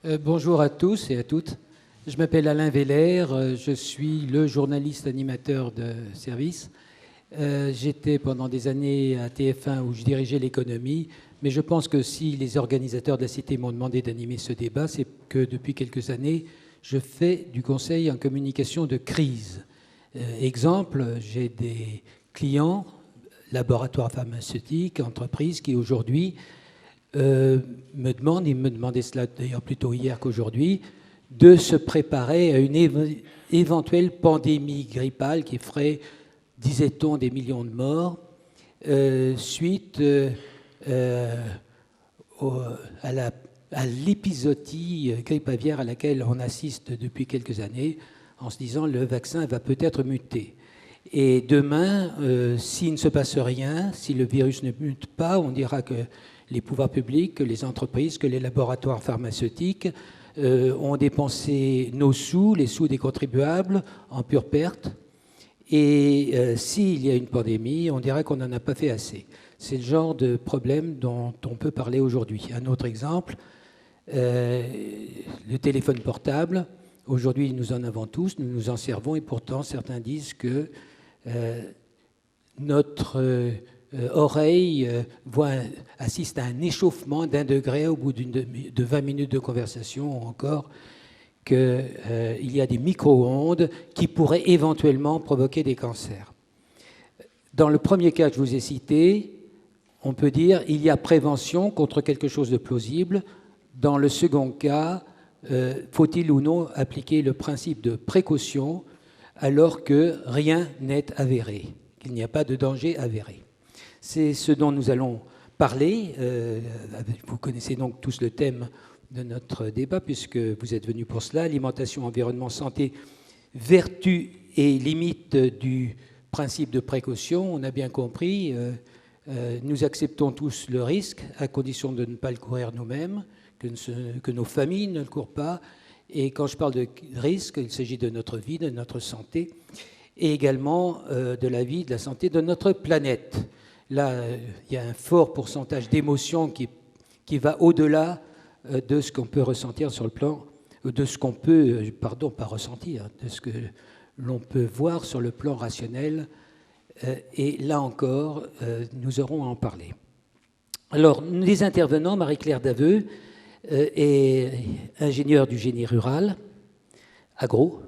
Bonjour à tous et à toutes. Je m'appelle Alain Veller, je suis le journaliste animateur de service. J'étais pendant des années à TF1 où je dirigeais l'économie, mais je pense que si les organisateurs de la Cité m'ont demandé d'animer ce débat, c'est que depuis quelques années, je fais du conseil en communication de crise. Exemple, j'ai des clients, laboratoires pharmaceutiques, entreprises qui aujourd'hui me demandent, ils me demandaient cela d'ailleurs plutôt hier qu'aujourd'hui, de se préparer à une éventuelle pandémie grippale qui ferait, disait-on, des millions de morts, suite à l'épisodie grippe aviaire à laquelle on assiste depuis quelques années, en se disant le vaccin va peut-être muter. Et demain, s'il ne se passe rien, si le virus ne mute pas, on dira que les pouvoirs publics, que les entreprises, que les laboratoires pharmaceutiques ont dépensé nos sous, les sous des contribuables, en pure perte. Et s'il y a une pandémie, on dira qu'on n'en a pas fait assez. C'est le genre de problème dont on peut parler aujourd'hui. Un autre exemple, le téléphone portable. Aujourd'hui, nous en avons tous, nous nous en servons, et pourtant, certains disent que notre oreille assiste à un échauffement d'1 degré au bout de 20 minutes de conversation, ou encore qu'il y a des micro-ondes qui pourraient éventuellement provoquer des cancers. Dans le premier cas que je vous ai cité, on peut dire qu'il y a prévention contre quelque chose de plausible. Dans le second cas, faut-il ou non appliquer le principe de précaution alors que rien n'est avéré, qu'il n'y a pas de danger avéré? C'est ce dont nous allons parler. Vous connaissez donc tous le thème de notre débat, puisque vous êtes venus pour cela. Alimentation, environnement, santé, vertus et limites du principe de précaution. On a bien compris, nous acceptons tous le risque, à condition de ne pas le courir nous-mêmes, que nos familles ne le courent pas. Et quand je parle de risque, il s'agit de notre vie, de notre santé, et également de la vie, de la santé de notre planète. Là, il y a un fort pourcentage d'émotions qui va au-delà de ce qu'on peut ressentir sur le plan, de ce qu'on peut, pardon, pas ressentir, de ce que l'on peut voir sur le plan rationnel. Et là encore, nous aurons à en parler. Alors, les intervenants, Marie-Claire Daveux est ingénieure du génie rural, agro.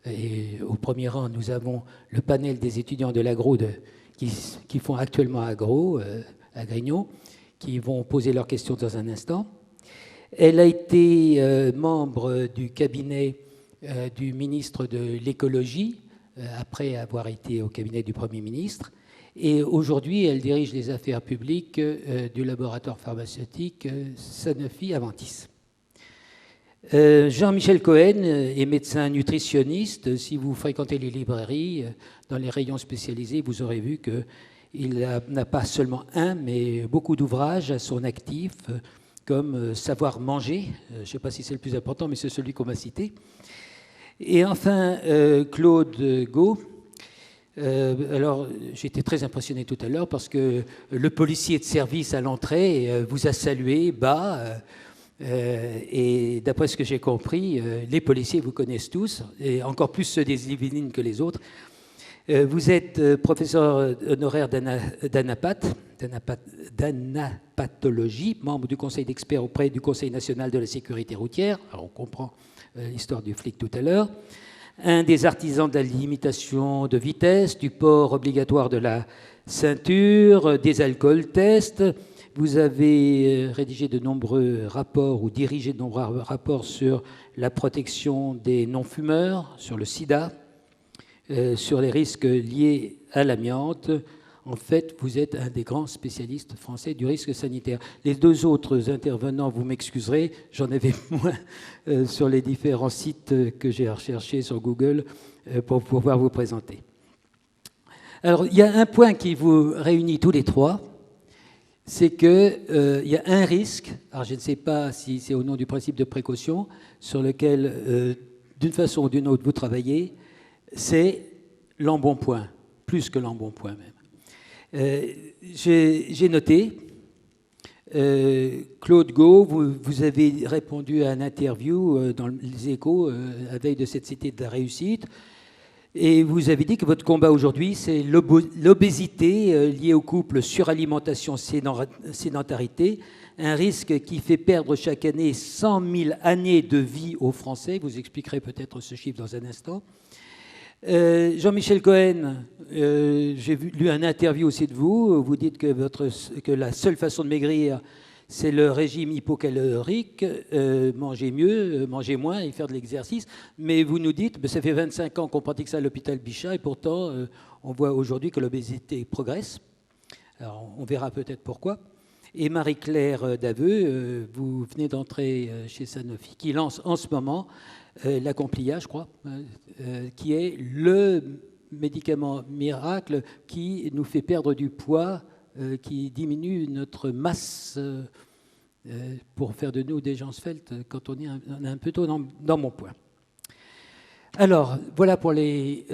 Et au premier rang, nous avons le panel des étudiants de l'agro qui font actuellement agro à Grignon, qui vont poser leurs questions dans un instant. Elle a été membre du cabinet du ministre de l'écologie, après avoir été au cabinet du Premier ministre. Et aujourd'hui, elle dirige les affaires publiques du laboratoire pharmaceutique Sanofi-Aventis. Jean-Michel Cohen est médecin nutritionniste. Si vous fréquentez les librairies, dans les rayons spécialisés, vous aurez vu qu'il n'a pas seulement un, mais beaucoup d'ouvrages à son actif, comme Savoir manger. Je ne sais pas si c'est le plus important, mais c'est celui qu'on m'a cité. Et enfin, Claude Gau. Alors, j'ai été très impressionné tout à l'heure parce que le policier de service à l'entrée vous a salué bas. Et d'après ce que j'ai compris, les policiers vous connaissent tous, et encore plus ceux des Yvelines que les autres. Vous êtes professeur honoraire d'anapathologie, membre du conseil d'experts auprès du Conseil national de la sécurité routière. Alors on comprend l'histoire du flic tout à l'heure. Un des artisans de la limitation de vitesse, du port obligatoire de la ceinture, des alcool tests. Vous avez rédigé de nombreux rapports ou dirigé de nombreux rapports sur la protection des non-fumeurs, sur le sida, sur les risques liés à l'amiante. En fait, vous êtes un des grands spécialistes français du risque sanitaire. Les deux autres intervenants, vous m'excuserez, j'en avais moins sur les différents sites que j'ai recherchés sur Google pour pouvoir vous présenter. Alors, il y a un point qui vous réunit tous les trois, c'est qu'il y a un risque, alors je ne sais pas si c'est au nom du principe de précaution, sur lequel, d'une façon ou d'une autre, vous travaillez, c'est l'embonpoint, plus que l'embonpoint même. J'ai noté Claude Gau, vous avez répondu à une interview dans les Échos à veille de cette Cité de la réussite. Et vous avez dit que votre combat aujourd'hui, c'est l'obésité liée au couple suralimentation-sédentarité, un risque qui fait perdre chaque année 100 000 années de vie aux Français. Vous expliquerez peut-être ce chiffre dans un instant. Jean-Michel Cohen, j'ai lu un interview aussi de vous. Vous dites que la seule façon de maigrir, c'est le régime hypocalorique, manger mieux, manger moins et faire de l'exercice. Mais vous nous dites, ça fait 25 ans qu'on pratique ça à l'hôpital Bichat et pourtant, on voit aujourd'hui que l'obésité progresse. Alors, on verra peut-être pourquoi. Et Marie-Claire Daveu, vous venez d'entrer chez Sanofi, qui lance en ce moment la Complia, je crois, qui est le médicament miracle qui nous fait perdre du poids, qui diminue notre masse pour faire de nous des gens svelte quand on est un peu tôt dans mon point. Alors, voilà pour les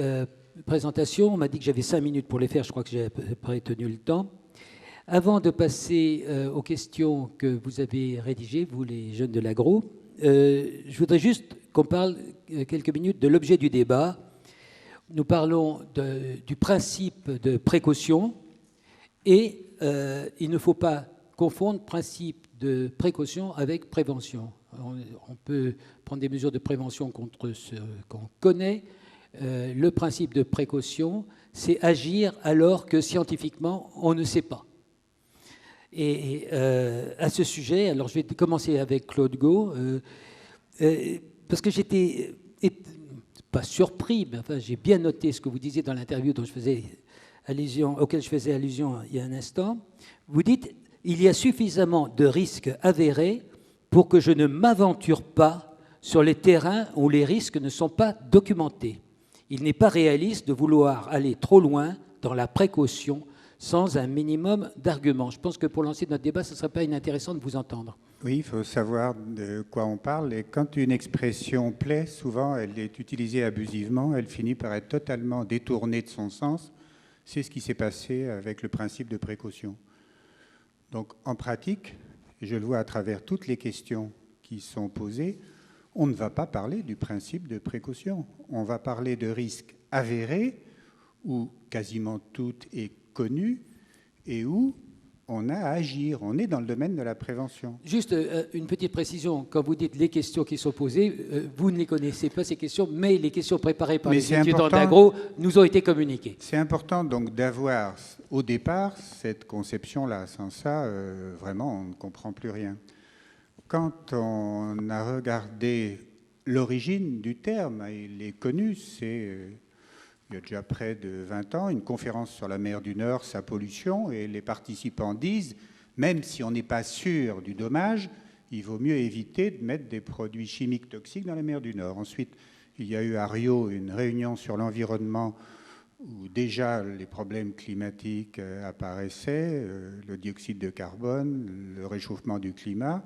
présentations. On m'a dit que j'avais 5 minutes pour les faire. Je crois que j'ai à peu près tenu le temps. Avant de passer aux questions que vous avez rédigées, vous les jeunes de l'agro, je voudrais juste qu'on parle quelques minutes de l'objet du débat. Nous parlons du principe de précaution et il ne faut pas confondre principe de précaution avec prévention. On peut prendre des mesures de prévention contre ce qu'on connaît. Le principe de précaution, c'est agir alors que scientifiquement, on ne sait pas. Et à ce sujet, alors je vais commencer avec Claude Gau, parce que j'étais pas surpris, mais enfin j'ai bien noté ce que vous disiez dans l'interview auquel je faisais allusion il y a un instant. Vous dites, il y a suffisamment de risques avérés pour que je ne m'aventure pas sur les terrains où les risques ne sont pas documentés. Il n'est pas réaliste de vouloir aller trop loin dans la précaution sans un minimum d'arguments. Je pense que pour lancer notre débat, ce ne serait pas inintéressant de vous entendre. Oui, il faut savoir de quoi on parle. Et quand une expression plaît, souvent, elle est utilisée abusivement. Elle finit par être totalement détournée de son sens. C'est ce qui s'est passé avec le principe de précaution. Donc, en pratique, je le vois à travers toutes les questions qui sont posées, on ne va pas parler du principe de précaution. On va parler de risques avérés, où quasiment tout est connu et où on a à agir. On est dans le domaine de la prévention. Juste une petite précision. Quand vous dites les questions qui sont posées, vous ne les connaissez pas, ces questions, mais les questions préparées par les étudiants d'agro nous ont été communiquées. C'est important donc d'avoir au départ cette conception-là. Sans ça, vraiment, on ne comprend plus rien. Quand on a regardé l'origine du terme, il est connu, c'est... il y a déjà près de 20 ans, une conférence sur la mer du Nord, sa pollution, et les participants disent, même si on n'est pas sûr du dommage, il vaut mieux éviter de mettre des produits chimiques toxiques dans la mer du Nord. Ensuite, il y a eu à Rio une réunion sur l'environnement où déjà les problèmes climatiques apparaissaient, le dioxyde de carbone, le réchauffement du climat.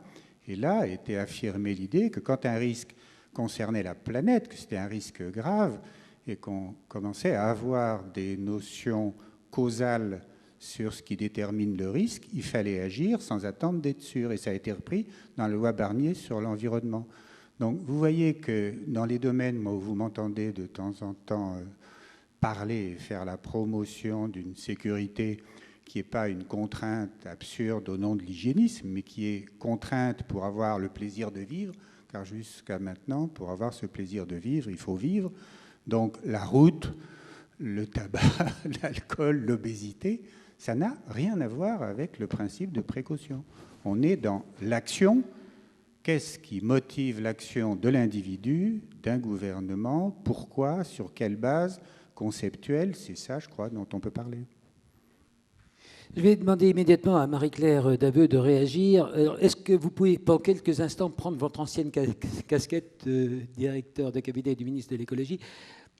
Et là a été affirmée l'idée que quand un risque concernait la planète, que c'était un risque grave, et qu'on commençait à avoir des notions causales sur ce qui détermine le risque, il fallait agir sans attendre d'être sûr. Et ça a été repris dans la loi Barnier sur l'environnement. Donc vous voyez que dans les domaines où vous m'entendez de temps en temps parler et faire la promotion d'une sécurité qui n'est pas une contrainte absurde au nom de l'hygiénisme, mais qui est contrainte pour avoir le plaisir de vivre, car jusqu'à maintenant, pour avoir ce plaisir de vivre, il faut vivre. Donc la route, le tabac, l'alcool, l'obésité, ça n'a rien à voir avec le principe de précaution. On est dans l'action. Qu'est-ce qui motive l'action de l'individu, d'un gouvernement? Pourquoi? Sur quelle base conceptuelle? C'est ça, je crois, dont on peut parler. Je vais demander immédiatement à Marie-Claire Daveu de réagir. Est-ce que vous pouvez, pendant quelques instants, prendre votre ancienne casquette de directeur de cabinet du ministre de l'Écologie?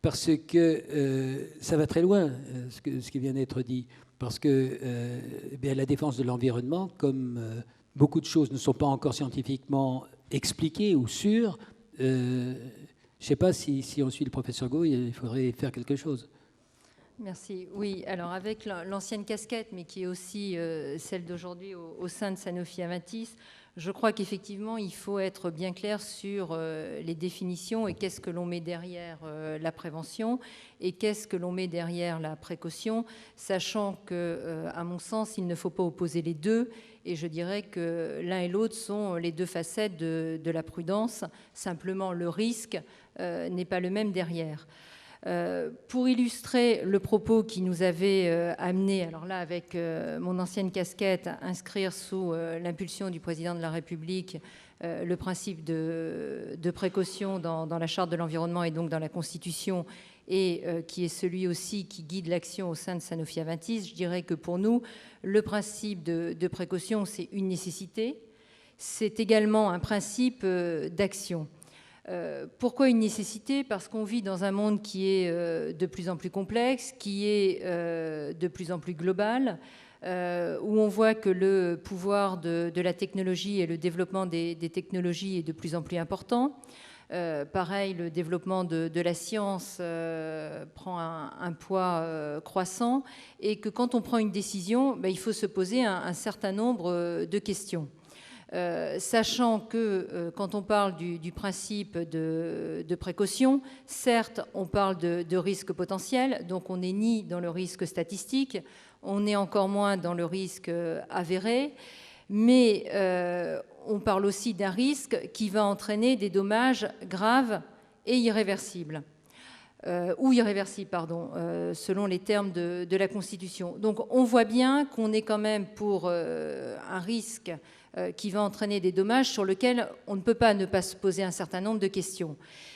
Parce que ça va très loin, ce qui vient d'être dit. Parce que la défense de l'environnement, comme beaucoup de choses ne sont pas encore scientifiquement expliquées ou sûres, je ne sais pas si on suit le professeur Gau, il faudrait faire quelque chose. Merci. Oui, alors avec l'ancienne casquette, mais qui est aussi celle d'aujourd'hui au sein de Sanofi-Aventis, je crois qu'effectivement, il faut être bien clair sur les définitions et qu'est-ce que l'on met derrière la prévention et qu'est-ce que l'on met derrière la précaution, sachant que, à mon sens, il ne faut pas opposer les deux. Et je dirais que l'un et l'autre sont les deux facettes de la prudence. Simplement, le risque n'est pas le même derrière. Pour illustrer le propos qui nous avait amené, alors là avec mon ancienne casquette, à inscrire sous l'impulsion du président de la République le principe de précaution dans la Charte de l'environnement et donc dans la Constitution, et qui est celui aussi qui guide l'action au sein de Sanofi-Aventis, je dirais que pour nous, le principe de précaution, c'est une nécessité, c'est également un principe d'action. Pourquoi une nécessité? Parce qu'on vit dans un monde qui est de plus en plus complexe, qui est de plus en plus global, où on voit que le pouvoir de la technologie et le développement des technologies est de plus en plus important. Pareil, le développement de la science prend un poids croissant, et que quand on prend une décision, il faut se poser un certain nombre de questions. Sachant que quand on parle du principe de précaution, certes, on parle de risque potentiel, donc on n'est ni dans le risque statistique, on est encore moins dans le risque avéré, mais on parle aussi d'un risque qui va entraîner des dommages graves et irréversibles. Ou irréversible, pardon, selon les termes de la Constitution. Donc on voit bien qu'on est quand même pour un risque qui va entraîner des dommages sur lequel on ne peut pas ne pas se poser un certain nombre de questions.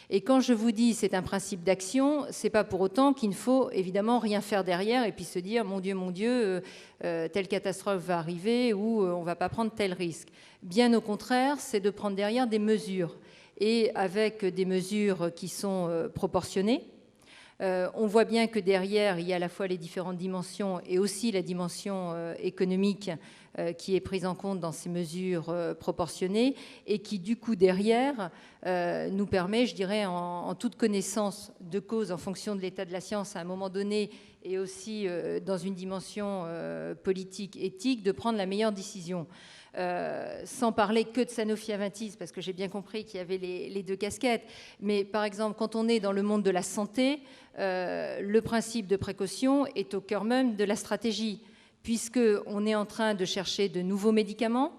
Et quand je vous dis c'est un principe d'action, c'est pas pour autant qu'il ne faut évidemment rien faire derrière et puis se dire mon Dieu, telle catastrophe va arriver ou on va pas prendre tel risque. Bien au contraire, c'est de prendre derrière des mesures, et avec des mesures qui sont proportionnées. On voit bien que derrière, il y a à la fois les différentes dimensions et aussi la dimension économique qui est prise en compte dans ces mesures proportionnées, et qui, du coup, derrière, nous permet, je dirais, en toute connaissance de cause, en fonction de l'état de la science à un moment donné, et aussi dans une dimension politique, éthique, de prendre la meilleure décision. Sans parler que de Sanofi-Aventis, parce que j'ai bien compris qu'il y avait les deux casquettes, mais par exemple, quand on est dans le monde de la santé, le principe de précaution est au cœur même de la stratégie, puisqu'on est en train de chercher de nouveaux médicaments,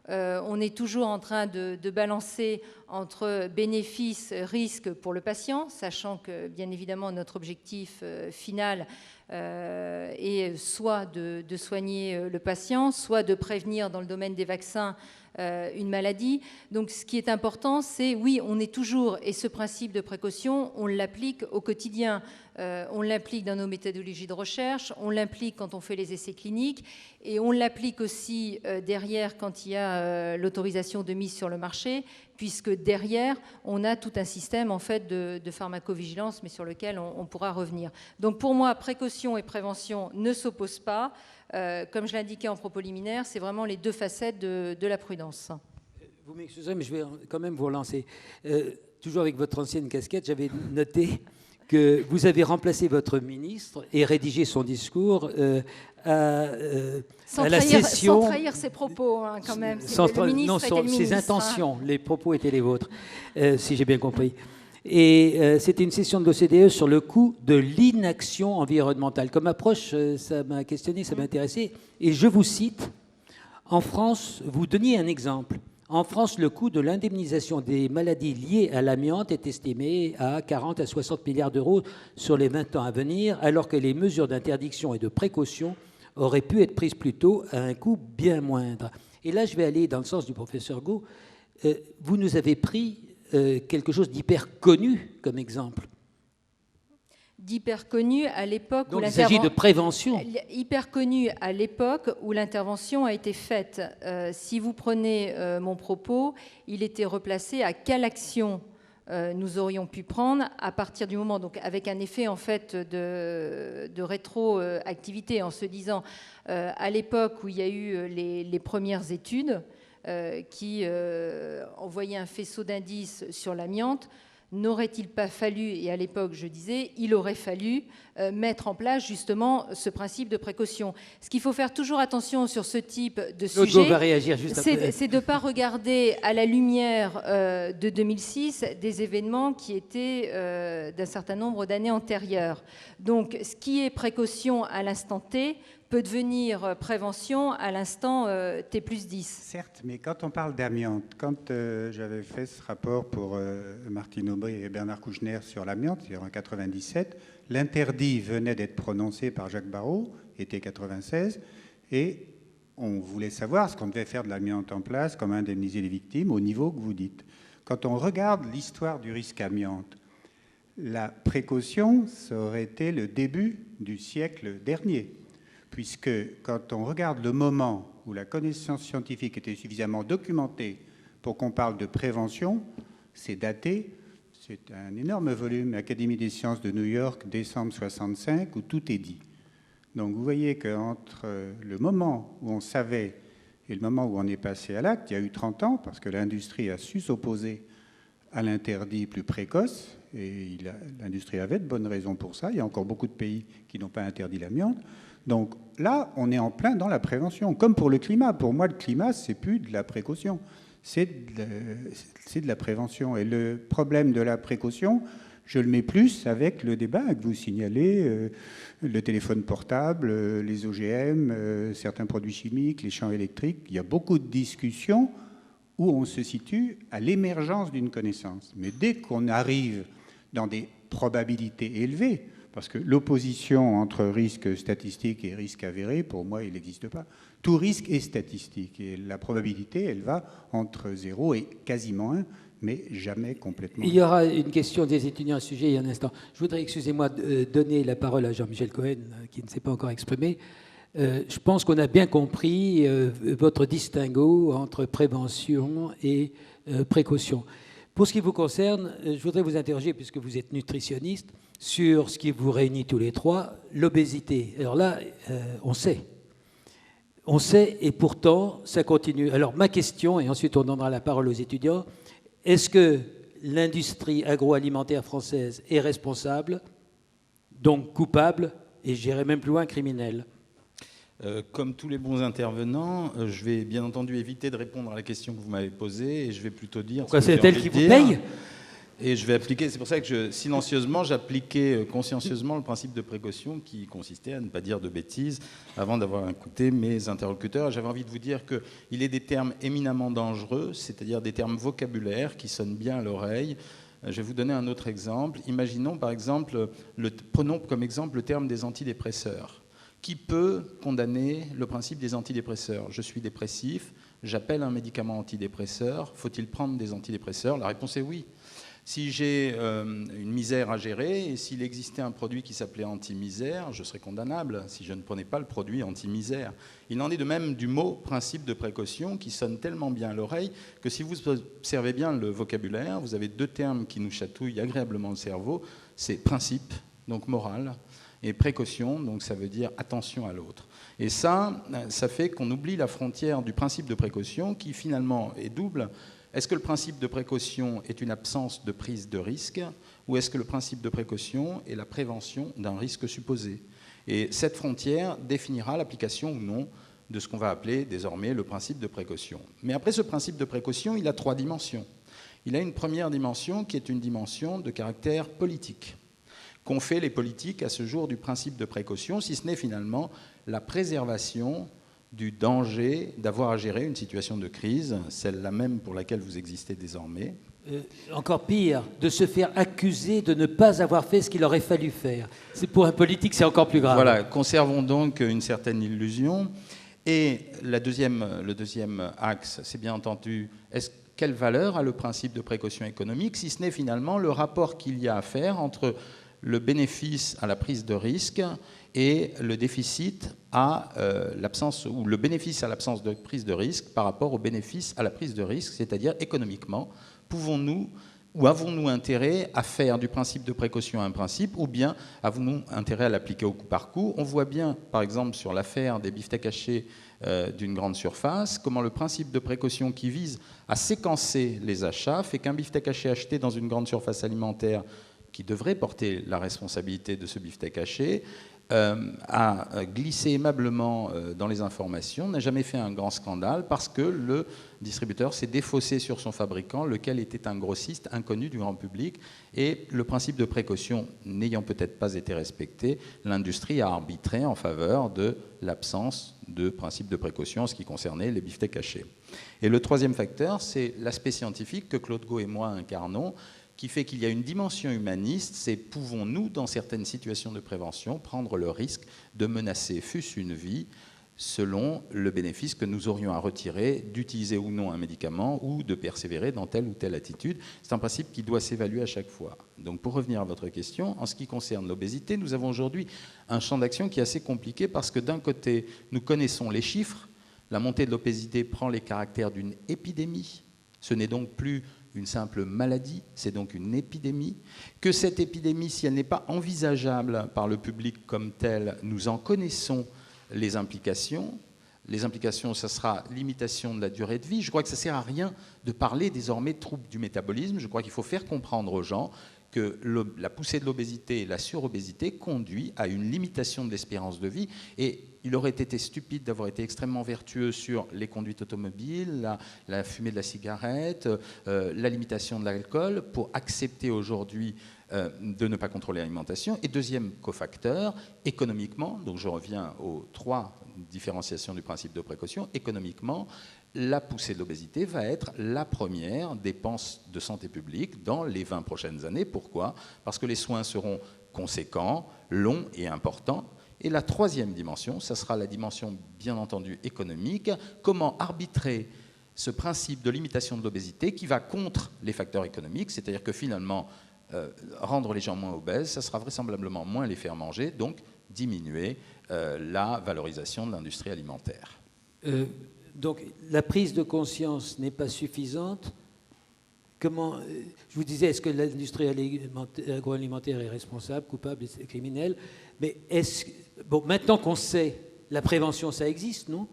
on est toujours en train de balancer entre bénéfices, risques pour le patient, sachant que, bien évidemment, notre objectif final est soit de soigner le patient, soit de prévenir dans le domaine des vaccins une maladie. Donc ce qui est important, c'est, oui, on est toujours, et ce principe de précaution, on l'applique au quotidien. On l'applique dans nos méthodologies de recherche, on l'applique quand on fait les essais cliniques, et on l'applique aussi derrière quand il y a l'autorisation de mise sur le marché, puisque derrière, on a tout un système en fait de pharmacovigilance, mais sur lequel on pourra revenir. Donc pour moi, précaution et prévention ne s'opposent pas. Comme je l'indiquais en propos liminaire, c'est vraiment les deux facettes de la prudence. Vous m'excuserez, mais je vais quand même vous relancer. Toujours avec votre ancienne casquette, j'avais noté que vous avez remplacé votre ministre et rédigé son discours à la session... Sans trahir ses propos, hein, quand même. Ses intentions, les propos étaient les vôtres, si j'ai bien compris. Et c'était une session de l'OCDE sur le coût de l'inaction environnementale. Comme approche, ça m'a questionné, ça m'a intéressé. Et je vous cite, en France, vous donniez un exemple. En France, le coût de l'indemnisation des maladies liées à l'amiante est estimé à 40 à 60 milliards d'euros sur les 20 ans à venir, alors que les mesures d'interdiction et de précaution auraient pu être prises plus tôt à un coût bien moindre. Et là, je vais aller dans le sens du professeur Gault. Vous nous avez pris quelque chose d'hyper connu comme exemple. D'hyper connu à l'époque où il s'agit de prévention. Hyper connu à l'époque où l'intervention a été faite. Si vous prenez mon propos, il était replacé à quelle action nous aurions pu prendre à partir du moment, donc avec un effet en fait de rétroactivité, en se disant à l'époque où il y a eu les premières études qui envoyaient un faisceau d'indices sur l'amiante, n'aurait-il pas fallu, et à l'époque je disais, il aurait fallu mettre en place justement ce principe de précaution. Ce qu'il faut faire toujours attention sur ce type de sujet, va réagir juste après. C'est de ne pas regarder à la lumière de 2006 des événements qui étaient d'un certain nombre d'années antérieures. Donc ce qui est précaution à l'instant T peut devenir prévention à l'instant T+10. Certes, mais quand on parle d'amiante, quand j'avais fait ce rapport pour Martine Aubry et Bernard Kouchner sur l'amiante, c'est-à-dire en 1997, l'interdit venait d'être prononcé par Jacques Barrot, été 96, et on voulait savoir ce qu'on devait faire de l'amiante en place, comment indemniser les victimes, au niveau que vous dites. Quand on regarde l'histoire du risque amiante, la précaution, ça aurait été le début du siècle dernier, puisque quand on regarde le moment où la connaissance scientifique était suffisamment documentée pour qu'on parle de prévention, c'est daté, c'est un énorme volume, Académie des sciences de New York, décembre 65, où tout est dit. Donc vous voyez qu'entre le moment où on savait et le moment où on est passé à l'acte, il y a eu 30 ans, parce que l'industrie a su s'opposer à l'interdit plus précoce, et l'industrie avait de bonnes raisons pour ça. Il y a encore beaucoup de pays qui n'ont pas interdit l'amiante. Donc là, on est en plein dans la prévention. Comme pour le climat. Pour moi, le climat, c'est plus de la précaution, c'est de la prévention. Et le problème de la précaution, je le mets plus avec le débat que vous signalez, le téléphone portable, les OGM, certains produits chimiques, les champs électriques. Il y a beaucoup de discussions où on se situe à l'émergence d'une connaissance. Mais dès qu'on arrive dans des probabilités élevées, parce que l'opposition entre risque statistique et risque avéré, pour moi, il n'existe pas. Tout risque est statistique et la probabilité, elle va entre 0 et quasiment 1, mais jamais complètement. Il y aura une question des étudiants à ce sujet il y a un instant. Je voudrais, excusez-moi, donner la parole à Jean-Michel Cohen, qui ne s'est pas encore exprimé. Je pense qu'on a bien compris votre distinguo entre prévention et précaution. Pour ce qui vous concerne, je voudrais vous interroger, puisque vous êtes nutritionniste, sur ce qui vous réunit tous les trois, l'obésité. Alors là, on sait, et pourtant, ça continue. Alors ma question, et ensuite on donnera la parole aux étudiants, est-ce que l'industrie agroalimentaire française est responsable, donc coupable, et j'irai même plus loin, criminelle ? Comme tous les bons intervenants, je vais bien entendu éviter de répondre à la question que vous m'avez posée et je vais plutôt dire... Pourquoi c'est elle qui vous paye ? Et je vais appliquer, c'est pour ça que silencieusement, j'appliquais consciencieusement le principe de précaution qui consistait à ne pas dire de bêtises avant d'avoir écouté mes interlocuteurs. J'avais envie de vous dire qu'il est des termes éminemment dangereux, c'est-à-dire des termes vocabulaires qui sonnent bien à l'oreille. Je vais vous donner un autre exemple. Imaginons par exemple, prenons comme exemple le terme des antidépresseurs. Qui peut condamner le principe des antidépresseurs ? Je suis dépressif, j'appelle un médicament antidépresseur, faut-il prendre des antidépresseurs ? La réponse est oui. Si j'ai une misère à gérer et s'il existait un produit qui s'appelait anti-misère, je serais condamnable si je ne prenais pas le produit anti-misère. Il en est de même du mot principe de précaution qui sonne tellement bien à l'oreille que si vous observez bien le vocabulaire, vous avez deux termes qui nous chatouillent agréablement le cerveau, c'est principe, donc moral, et précaution, donc ça veut dire attention à l'autre. Et ça fait qu'on oublie la frontière du principe de précaution qui finalement est double. Est-ce que le principe de précaution est une absence de prise de risque ou est-ce que le principe de précaution est la prévention d'un risque supposé ? Et cette frontière définira l'application ou non de ce qu'on va appeler désormais le principe de précaution. Mais après ce principe de précaution, il a trois dimensions. Il a une première dimension qui est une dimension de caractère politique. Qu'ont fait les politiques à ce jour du principe de précaution, si ce n'est finalement la préservation du danger d'avoir à gérer une situation de crise, celle-là même pour laquelle vous existez désormais. Encore pire, de se faire accuser de ne pas avoir fait ce qu'il aurait fallu faire. Pour un politique, c'est encore plus grave. Voilà, conservons donc une certaine illusion. Et le deuxième axe, c'est bien entendu, quelle valeur a le principe de précaution économique, si ce n'est finalement le rapport qu'il y a à faire entre le bénéfice à la prise de risque et le déficit à l'absence, ou le bénéfice à l'absence de prise de risque par rapport au bénéfice à la prise de risque, c'est-à-dire économiquement, pouvons-nous Ou avons-nous intérêt à faire du principe de précaution un principe, ou bien avons-nous intérêt à l'appliquer au coup par coup? On voit bien, par exemple, sur l'affaire des beefsteaks hachés d'une grande surface, comment le principe de précaution qui vise à séquencer les achats fait qu'un beefsteak haché acheté dans une grande surface alimentaire qui devrait porter la responsabilité de ce beefsteak haché a glissé aimablement dans les informations, n'a jamais fait un grand scandale parce que le distributeur s'est défaussé sur son fabricant, lequel était un grossiste inconnu du grand public. Et le principe de précaution n'ayant peut-être pas été respecté, l'industrie a arbitré en faveur de l'absence de principe de précaution en ce qui concernait les beefsteaks hachés. Et le troisième facteur, c'est l'aspect scientifique que Claude Gau et moi incarnons, qui fait qu'il y a une dimension humaniste, c'est pouvons-nous, dans certaines situations de prévention, prendre le risque de menacer, fût-ce une vie, selon le bénéfice que nous aurions à retirer d'utiliser ou non un médicament ou de persévérer dans telle ou telle attitude. C'est un principe qui doit s'évaluer à chaque fois. Donc pour revenir à votre question, en ce qui concerne l'obésité, nous avons aujourd'hui un champ d'action qui est assez compliqué parce que d'un côté, nous connaissons les chiffres, la montée de l'obésité prend les caractères d'une épidémie, ce n'est donc plus une simple maladie, c'est donc une épidémie, que cette épidémie, si elle n'est pas envisageable par le public comme telle, nous en connaissons les implications. Les implications, ça sera limitation de la durée de vie. Je crois que ça ne sert à rien de parler désormais de troubles du métabolisme. Je crois qu'il faut faire comprendre aux gens que la poussée de l'obésité et la surobésité conduit à une limitation de l'espérance de vie. Et il aurait été stupide d'avoir été extrêmement vertueux sur les conduites automobiles, la fumée de la cigarette, la limitation de l'alcool, pour accepter aujourd'hui de ne pas contrôler l'alimentation. Et deuxième cofacteur, économiquement, donc je reviens aux trois différenciations du principe de précaution, économiquement, la poussée de l'obésité va être la première dépense de santé publique dans les 20 prochaines années. Pourquoi? Parce que les soins seront conséquents, longs et importants. Et la troisième dimension, ça sera la dimension bien entendu économique. Comment arbitrer ce principe de limitation de l'obésité qui va contre les facteurs économiques, c'est-à-dire que finalement, rendre les gens moins obèses, ça sera vraisemblablement moins les faire manger, donc diminuer la valorisation de l'industrie alimentaire. Donc la prise de conscience n'est pas suffisante. Comment, je vous disais, est-ce que l'industrie agroalimentaire est responsable, coupable et criminelle? Mais bon, maintenant qu'on sait, la prévention, ça existe, non?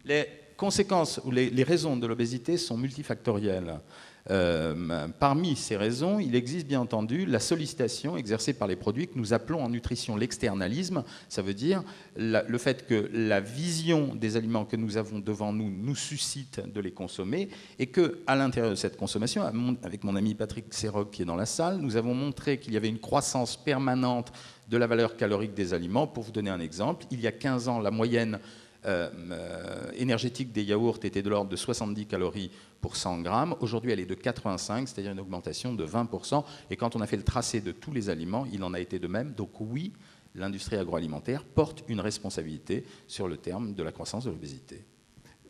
Les conséquences ou les raisons de l'obésité sont multifactorielles. Parmi ces raisons, il existe bien entendu la sollicitation exercée par les produits que nous appelons en nutrition l'externalisme. Ça veut dire le fait que la vision des aliments que nous avons devant nous nous suscite de les consommer et qu'à l'intérieur de cette consommation, avec mon ami Patrick Serroc qui est dans la salle, nous avons montré qu'il y avait une croissance permanente de la valeur calorique des aliments. Pour vous donner un exemple, il y a 15 ans, la moyenne énergétique des yaourts était de l'ordre de 70 calories pour 100 grammes. Aujourd'hui, elle est de 85, c'est-à-dire une augmentation de 20%. Et quand on a fait le tracé de tous les aliments, il en a été de même. Donc oui, l'industrie agroalimentaire porte une responsabilité sur le terme de la croissance de l'obésité.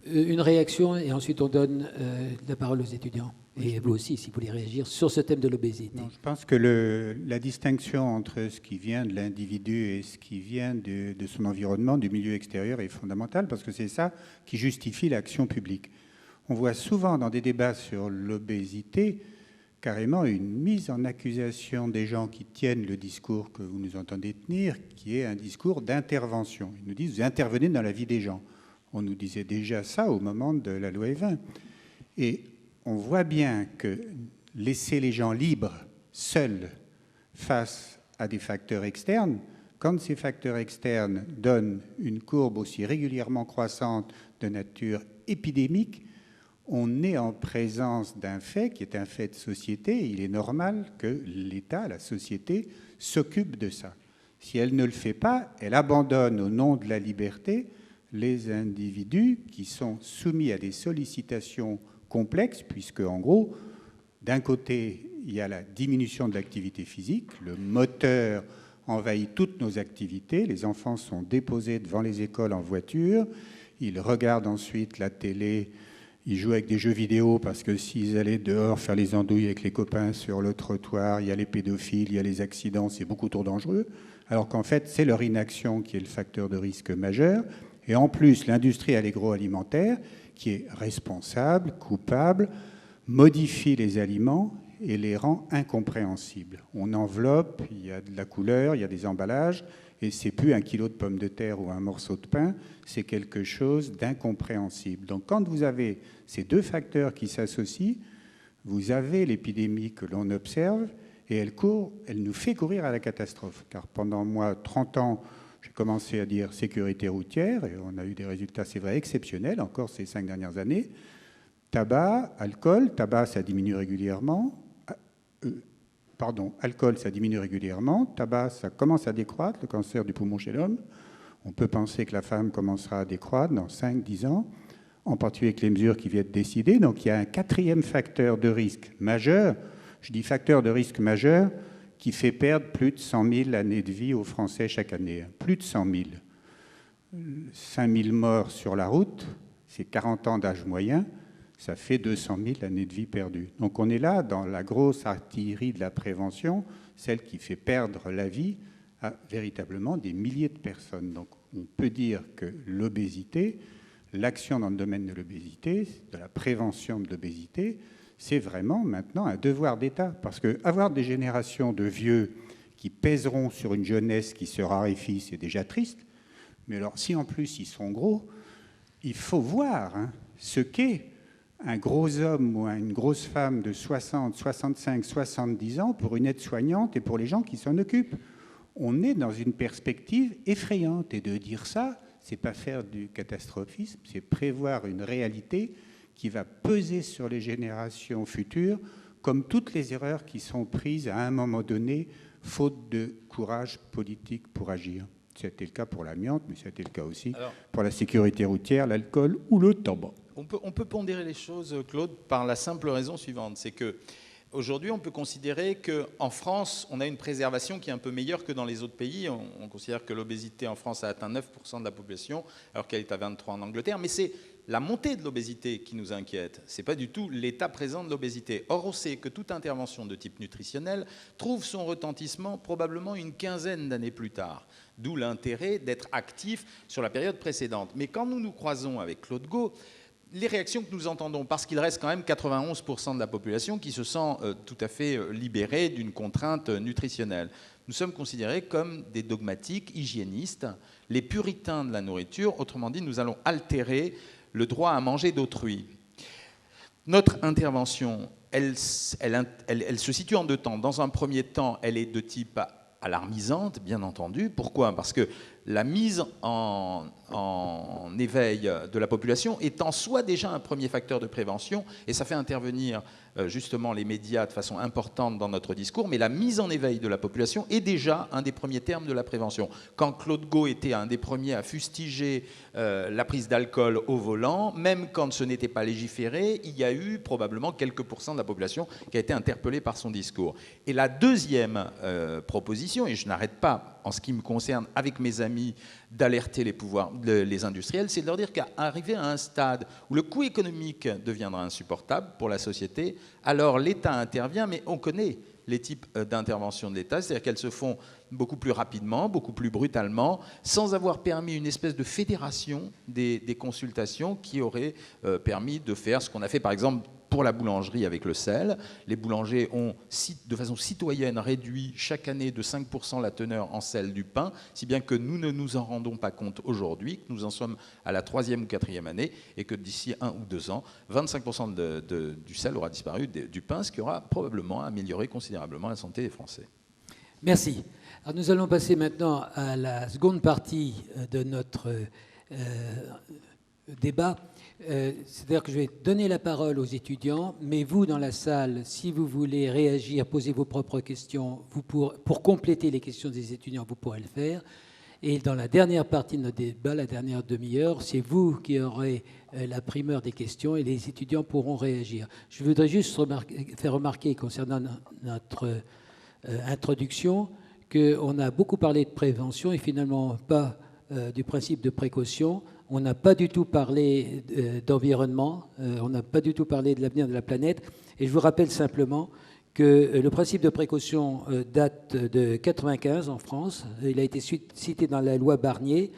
Une réaction et ensuite on donne la parole aux étudiants. Et vous aussi, si vous voulez réagir sur ce thème de l'obésité. Je pense que la distinction entre ce qui vient de l'individu et ce qui vient de son environnement, du milieu extérieur, est fondamentale parce que c'est ça qui justifie l'action publique. On voit souvent dans des débats sur l'obésité carrément une mise en accusation des gens qui tiennent le discours que vous nous entendez tenir, qui est un discours d'intervention. Ils nous disent « vous intervenez dans la vie des gens ». On nous disait déjà ça au moment de la loi Evin. Et on voit bien que laisser les gens libres, seuls, face à des facteurs externes, quand ces facteurs externes donnent une courbe aussi régulièrement croissante de nature épidémique, on est en présence d'un fait qui est un fait de société. Il est normal que l'État, la société, s'occupe de ça. Si elle ne le fait pas, elle abandonne au nom de la liberté les individus qui sont soumis à des sollicitations complexes, puisque, en gros, d'un côté, il y a la diminution de l'activité physique, le moteur envahit toutes nos activités, les enfants sont déposés devant les écoles en voiture, ils regardent ensuite la télé, ils jouent avec des jeux vidéo, parce que s'ils allaient dehors faire les andouilles avec les copains sur le trottoir, il y a les pédophiles, il y a les accidents, c'est beaucoup trop dangereux, alors qu'en fait, c'est leur inaction qui est le facteur de risque majeur. Et en plus, l'industrie agroalimentaire, qui est responsable, coupable, modifie les aliments et les rend incompréhensibles. On enveloppe, il y a de la couleur, il y a des emballages, et c'est plus un kilo de pommes de terre ou un morceau de pain, c'est quelque chose d'incompréhensible. Donc quand vous avez ces deux facteurs qui s'associent, vous avez l'épidémie que l'on observe, et elle nous fait courir à la catastrophe. Car pendant, moi, 30 ans, j'ai commencé à dire sécurité routière, et on a eu des résultats, c'est vrai, exceptionnels, encore ces 5 dernières années. Tabac, alcool, tabac, ça diminue régulièrement. Alcool, ça diminue régulièrement. Tabac, ça commence à décroître, le cancer du poumon chez l'homme. On peut penser que la femme commencera à décroître dans 5-10 ans, en particulier avec les mesures qui viennent être décidées. Donc il y a un quatrième facteur de risque majeur, je dis facteur de risque majeur, qui fait perdre plus de 100 000 années de vie aux Français chaque année. Plus de 100 000. 5 000 morts sur la route, c'est 40 ans d'âge moyen, ça fait 200 000 années de vie perdues. Donc on est là dans la grosse artillerie de la prévention, celle qui fait perdre la vie à véritablement des milliers de personnes. Donc on peut dire que l'obésité, l'action dans le domaine de l'obésité, de la prévention de l'obésité, c'est vraiment maintenant un devoir d'État. Parce qu'avoir des générations de vieux qui pèseront sur une jeunesse qui se raréfie, c'est déjà triste. Mais alors si en plus ils sont gros, il faut voir ce qu'est un gros homme ou une grosse femme de 60, 65, 70 ans pour une aide-soignante et pour les gens qui s'en occupent. On est dans une perspective effrayante. Et de dire ça, c'est pas faire du catastrophisme, c'est prévoir une réalité qui va peser sur les générations futures, comme toutes les erreurs qui sont prises à un moment donné, faute de courage politique pour agir. C'était le cas pour l'amiante, mais c'était le cas aussi pour la sécurité routière, l'alcool ou le tabac. On peut pondérer les choses, Claude, par la simple raison suivante, c'est que aujourd'hui, on peut considérer qu'en France, on a une préservation qui est un peu meilleure que dans les autres pays. On considère que l'obésité en France a atteint 9% de la population, alors qu'elle est à 23% en Angleterre. Mais c'est la montée de l'obésité qui nous inquiète. Ce n'est pas du tout l'état présent de l'obésité. Or, on sait que toute intervention de type nutritionnel trouve son retentissement probablement une quinzaine d'années plus tard. D'où l'intérêt d'être actif sur la période précédente. Mais quand nous nous croisons avec Claude Gau, les réactions que nous entendons, parce qu'il reste quand même 91% de la population qui se sent tout à fait libérée d'une contrainte nutritionnelle. Nous sommes considérés comme des dogmatiques hygiénistes, les puritains de la nourriture. Autrement dit, nous allons altérer le droit à manger d'autrui. Notre intervention, elle se situe en deux temps. Dans un premier temps, elle est de type alarmisante, bien entendu. Pourquoi ? Parce que la mise en éveil de la population est en soi déjà un premier facteur de prévention, et ça fait intervenir justement les médias de façon importante dans notre discours, mais la mise en éveil de la population est déjà un des premiers termes de la prévention. Quand Claude Gau était un des premiers à fustiger la prise d'alcool au volant, même quand ce n'était pas légiféré, il y a eu probablement quelques pourcents de la population qui a été interpellée par son discours. Et la deuxième proposition, et je n'arrête pas en ce qui me concerne avec mes amis d'alerter les industriels, c'est de leur dire qu'arriver à un stade où le coût économique deviendra insupportable pour la société, alors l'État intervient, mais on connaît les types d'intervention de l'État, c'est-à-dire qu'elles se font beaucoup plus rapidement, beaucoup plus brutalement, sans avoir permis une espèce de fédération des consultations qui aurait permis de faire ce qu'on a fait par exemple pour la boulangerie avec le sel. Les boulangers ont, de façon citoyenne, réduit chaque année de 5% la teneur en sel du pain, si bien que nous ne nous en rendons pas compte aujourd'hui, que nous en sommes à la 3e ou 4e année, et que d'ici 1 ou 2 ans, 25% du sel aura disparu du pain, ce qui aura probablement amélioré considérablement la santé des Français. Merci. Alors nous allons passer maintenant à la seconde partie de notre débat. C'est-à-dire que je vais donner la parole aux étudiants, mais vous, dans la salle, si vous voulez réagir, poser vos propres questions, pour compléter les questions des étudiants, vous pourrez le faire. Et dans la dernière partie de notre débat, la dernière demi-heure, c'est vous qui aurez la primeur des questions et les étudiants pourront réagir. Je voudrais juste faire remarquer, concernant notre introduction, qu'on a beaucoup parlé de prévention et finalement pas du principe de précaution. On n'a pas du tout parlé d'environnement, on n'a pas du tout parlé de l'avenir de la planète. Et je vous rappelle simplement que le principe de précaution date de 1995 en France. Il a été cité dans la loi Barnier,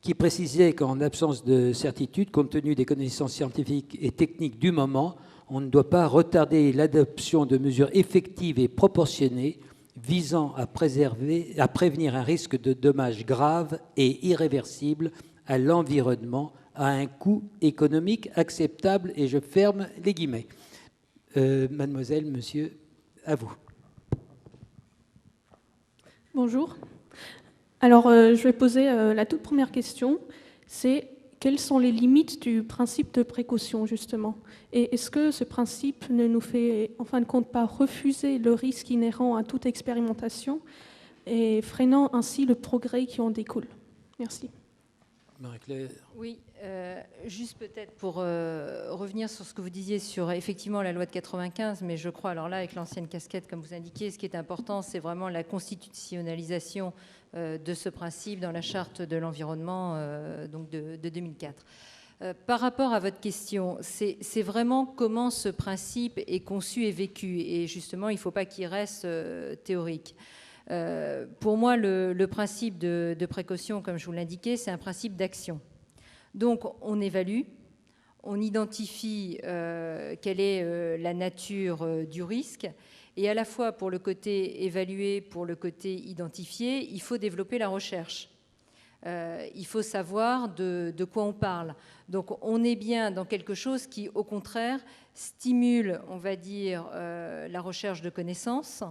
qui précisait qu'en absence de certitude, compte tenu des connaissances scientifiques et techniques du moment, on ne doit pas retarder l'adoption de mesures effectives et proportionnées visant à prévenir un risque de dommages graves et irréversibles à l'environnement à un coût économique acceptable. Et je ferme les guillemets. Mademoiselle, monsieur, à vous. Bonjour. Alors, je vais poser la toute première question. C'est quelles sont les limites du principe de précaution, justement? Et est-ce que ce principe ne nous fait, en fin de compte, pas refuser le risque inhérent à toute expérimentation et freinant ainsi le progrès qui en découle? Merci. Marie-Claire. Oui, juste peut-être pour revenir sur ce que vous disiez sur effectivement la loi de 95, mais je crois, alors là, avec l'ancienne casquette, comme vous indiquiez, ce qui est important, c'est vraiment la constitutionnalisation de ce principe dans la charte de l'environnement donc de 2004. Par rapport à votre question, c'est vraiment comment ce principe est conçu et vécu, et justement, il ne faut pas qu'il reste théorique. Pour moi, le principe de précaution, comme je vous l'indiquais, c'est un principe d'action. Donc, on évalue, on identifie quelle est la nature du risque, et à la fois pour le côté évalué, pour le côté identifié, il faut développer la recherche. Il faut savoir de quoi on parle. Donc, on est bien dans quelque chose qui, au contraire, stimule, on va dire, la recherche de connaissances,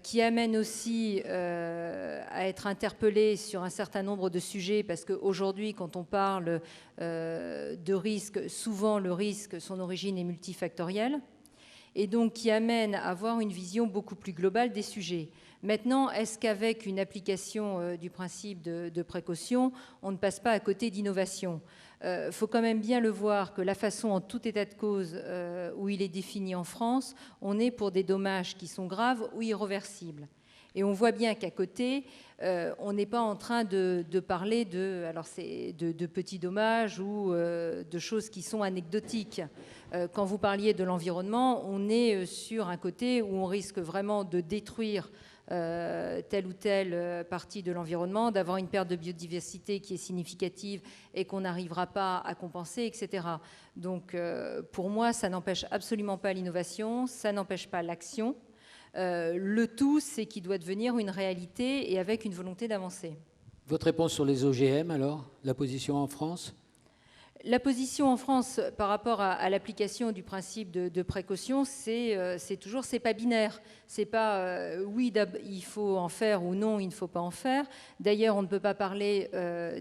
qui amène aussi à être interpellé sur un certain nombre de sujets, parce qu'aujourd'hui, quand on parle de risque, souvent le risque, son origine est multifactorielle, et donc qui amène à avoir une vision beaucoup plus globale des sujets. Maintenant, est-ce qu'avec une application du principe de précaution, on ne passe pas à côté d'innovation ? Faut quand même bien le voir que la façon, en tout état de cause, où il est défini en France, on est pour des dommages qui sont graves ou irréversibles. Et on voit bien qu'à côté, on n'est pas en train de parler de petits dommages ou de choses qui sont anecdotiques. Quand vous parliez de l'environnement, on est sur un côté où on risque vraiment de détruire telle ou telle partie de l'environnement, d'avoir une perte de biodiversité qui est significative et qu'on n'arrivera pas à compenser, etc. Donc, pour moi, ça n'empêche absolument pas l'innovation, ça n'empêche pas l'action. Le tout, c'est qu'il doit devenir une réalité et avec une volonté d'avancer. Votre réponse sur les OGM, alors? La position en France? La position en France par rapport à l'application du principe de précaution, c'est toujours, c'est pas binaire. C'est pas oui, il faut en faire ou non, il ne faut pas en faire. D'ailleurs, on ne peut pas parler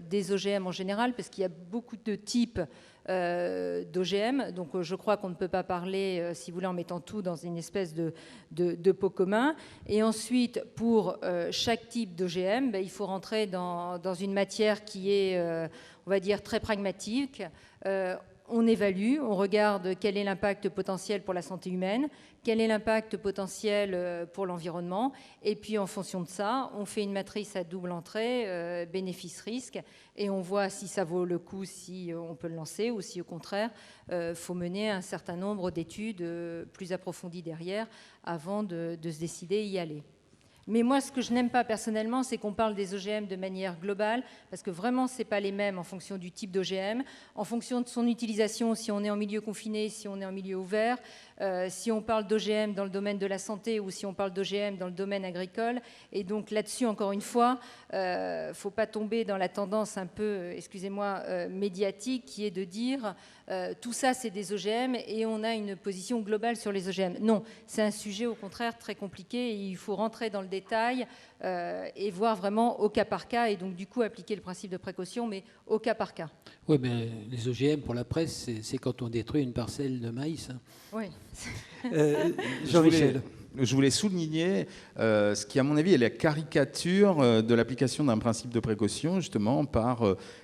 des OGM en général parce qu'il y a beaucoup de types d'OGM. Donc, je crois qu'on ne peut pas parler, si vous voulez, en mettant tout dans une espèce de pot commun. Et ensuite, pour chaque type d'OGM, il faut rentrer dans une matière qui est, on va dire, très pragmatique. On évalue, on regarde quel est l'impact potentiel pour la santé humaine, quel est l'impact potentiel pour l'environnement, et puis en fonction de ça, on fait une matrice à double entrée, bénéfice-risque, et on voit si ça vaut le coup, si on peut le lancer, ou si au contraire, faut mener un certain nombre d'études plus approfondies derrière avant de se décider à y aller. Mais moi, ce que je n'aime pas personnellement, c'est qu'on parle des OGM de manière globale, parce que vraiment, ce n'est pas les mêmes en fonction du type d'OGM, en fonction de son utilisation, si on est en milieu confiné, si on est en milieu ouvert, si on parle d'OGM dans le domaine de la santé ou si on parle d'OGM dans le domaine agricole. Et donc là-dessus, encore une fois, il ne faut pas tomber dans la tendance un peu, excusez-moi, médiatique, qui est de dire tout ça, c'est des OGM et on a une position globale sur les OGM. Non, c'est un sujet au contraire très compliqué et il faut rentrer dans le détail et voir vraiment au cas par cas et donc du coup appliquer le principe de précaution, mais au cas par cas. Oui, mais les OGM pour la presse, c'est quand on détruit une parcelle de maïs. Hein. Oui. Jean-Michel. Je voulais souligner ce qui, à mon avis, est la caricature de l'application d'un principe de précaution, justement, par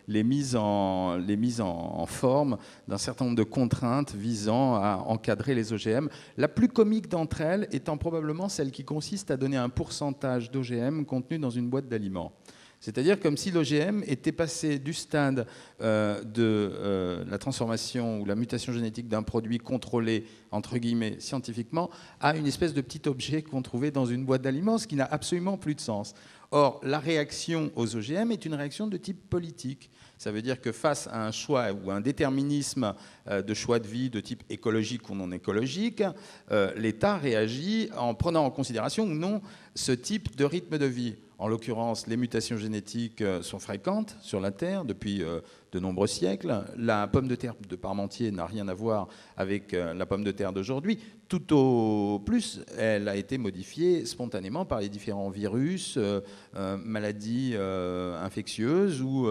les mises en forme d'un certain nombre de contraintes visant à encadrer les OGM. La plus comique d'entre elles étant probablement celle qui consiste à donner un pourcentage d'OGM contenu dans une boîte d'aliments. C'est-à-dire comme si l'OGM était passé du stade de la transformation ou la mutation génétique d'un produit contrôlé, entre guillemets, scientifiquement, à une espèce de petit objet qu'on trouvait dans une boîte d'aliments, ce qui n'a absolument plus de sens. Or, la réaction aux OGM est une réaction de type politique. Ça veut dire que face à un choix ou un déterminisme de choix de vie de type écologique ou non écologique, l'État réagit en prenant en considération ou non ce type de rythme de vie. En l'occurrence, les mutations génétiques sont fréquentes sur la Terre depuis de nombreux siècles. La pomme de terre de Parmentier n'a rien à voir avec la pomme de terre d'aujourd'hui. Tout au plus, elle a été modifiée spontanément par les différents virus, maladies infectieuses ou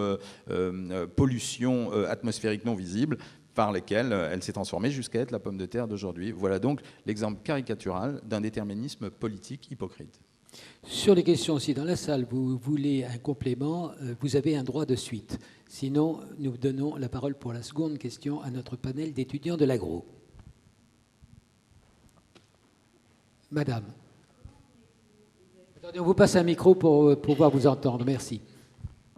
pollution atmosphérique non visible par lesquelles elle s'est transformée jusqu'à être la pomme de terre d'aujourd'hui. Voilà donc l'exemple caricatural d'un déterminisme politique hypocrite. Sur les questions aussi dans la salle, vous voulez un complément, vous avez un droit de suite. Sinon, nous donnons la parole pour la seconde question à notre panel d'étudiants de l'agro. Madame. Attendez, on vous passe un micro pour pouvoir vous entendre. Merci.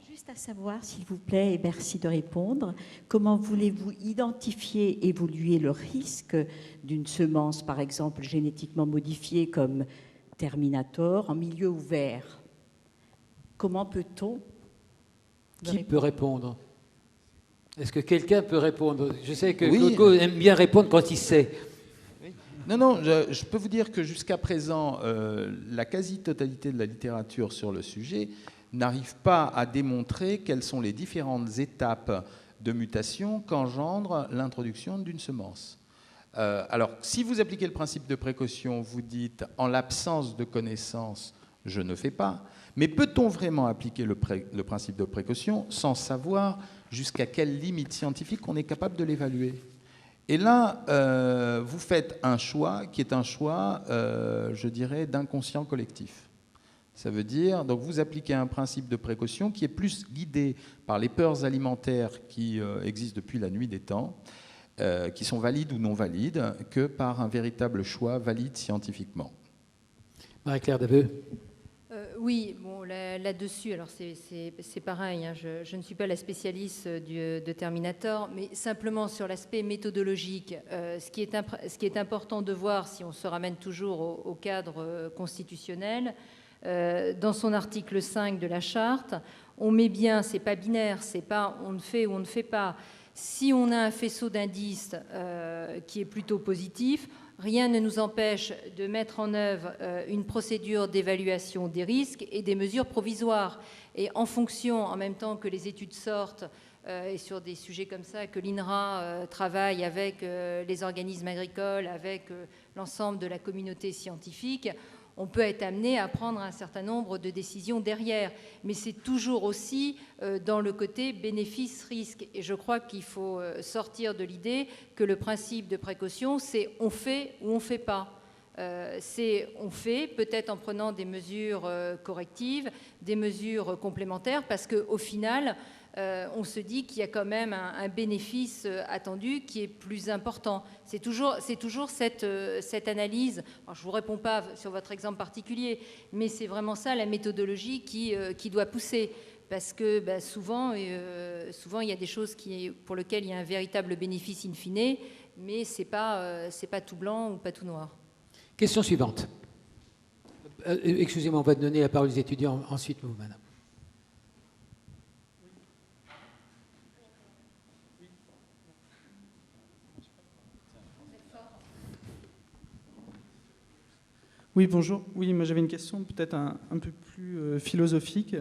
Juste à savoir, s'il vous plaît, et merci de répondre, comment voulez-vous identifier, évoluer le risque d'une semence, par exemple, génétiquement modifiée comme Terminator en milieu ouvert? Comment peut-on... Qui peut répondre? Est-ce que quelqu'un peut répondre? Je sais que Oui. Claude aime bien répondre quand il sait. Non, je peux vous dire que jusqu'à présent, la quasi-totalité de la littérature sur le sujet n'arrive pas à démontrer quelles sont les différentes étapes de mutation qu'engendre l'introduction d'une semence. Alors, si vous appliquez le principe de précaution, vous dites « en l'absence de connaissances, je ne fais pas ». Mais peut-on vraiment appliquer le principe de précaution sans savoir jusqu'à quelle limite scientifique on est capable de l'évaluer? Et là, vous faites un choix qui est un choix, je dirais, d'inconscient collectif. Ça veut dire, donc vous appliquez un principe de précaution qui est plus guidé par les peurs alimentaires qui existent depuis la nuit des temps, qui sont valides ou non valides, que par un véritable choix valide scientifiquement. Marie-Claire Daveu. Oui, bon, là-dessus, alors c'est pareil, hein, je ne suis pas la spécialiste de Terminator, mais simplement sur l'aspect méthodologique, ce qui est important de voir, si on se ramène toujours au cadre constitutionnel, dans son article 5 de la charte, on met bien, c'est pas binaire, c'est pas on ne fait ou on ne fait pas. Si on a un faisceau d'indices qui est plutôt positif, rien ne nous empêche de mettre en œuvre une procédure d'évaluation des risques et des mesures provisoires. Et en fonction, en même temps que les études sortent, et sur des sujets comme ça, que l'INRA travaille avec les organismes agricoles, avec l'ensemble de la communauté scientifique, on peut être amené à prendre un certain nombre de décisions derrière. Mais c'est toujours aussi dans le côté bénéfice-risque. Et je crois qu'il faut sortir de l'idée que le principe de précaution, c'est on fait ou on ne fait pas. C'est on fait, peut-être en prenant des mesures correctives, des mesures complémentaires, parce qu'au final, on se dit qu'il y a quand même un bénéfice attendu qui est plus important. C'est toujours cette analyse. Alors, je ne vous réponds pas sur votre exemple particulier, mais c'est vraiment ça la méthodologie qui doit pousser. Parce que souvent, il y a des choses pour lesquelles il y a un véritable bénéfice in fine, mais ce n'est pas tout blanc ou pas tout noir. Question suivante. Excusez-moi, on va donner la parole aux étudiants, ensuite vous, madame. Oui, bonjour. Oui, moi j'avais une question peut-être un peu plus philosophique.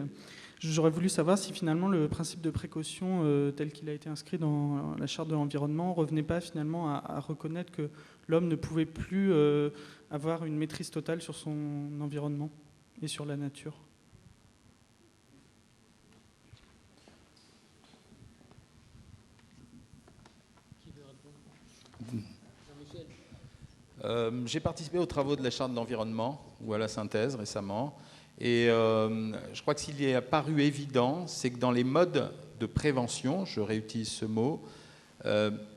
J'aurais voulu savoir si finalement le principe de précaution tel qu'il a été inscrit dans la charte de l'environnement ne revenait pas finalement à reconnaître que l'homme ne pouvait plus avoir une maîtrise totale sur son environnement et sur la nature. J'ai participé aux travaux de la charte de l'environnement ou à la synthèse récemment. Et je crois que s'il est apparu évident, c'est que dans les modes de prévention, je réutilise ce mot,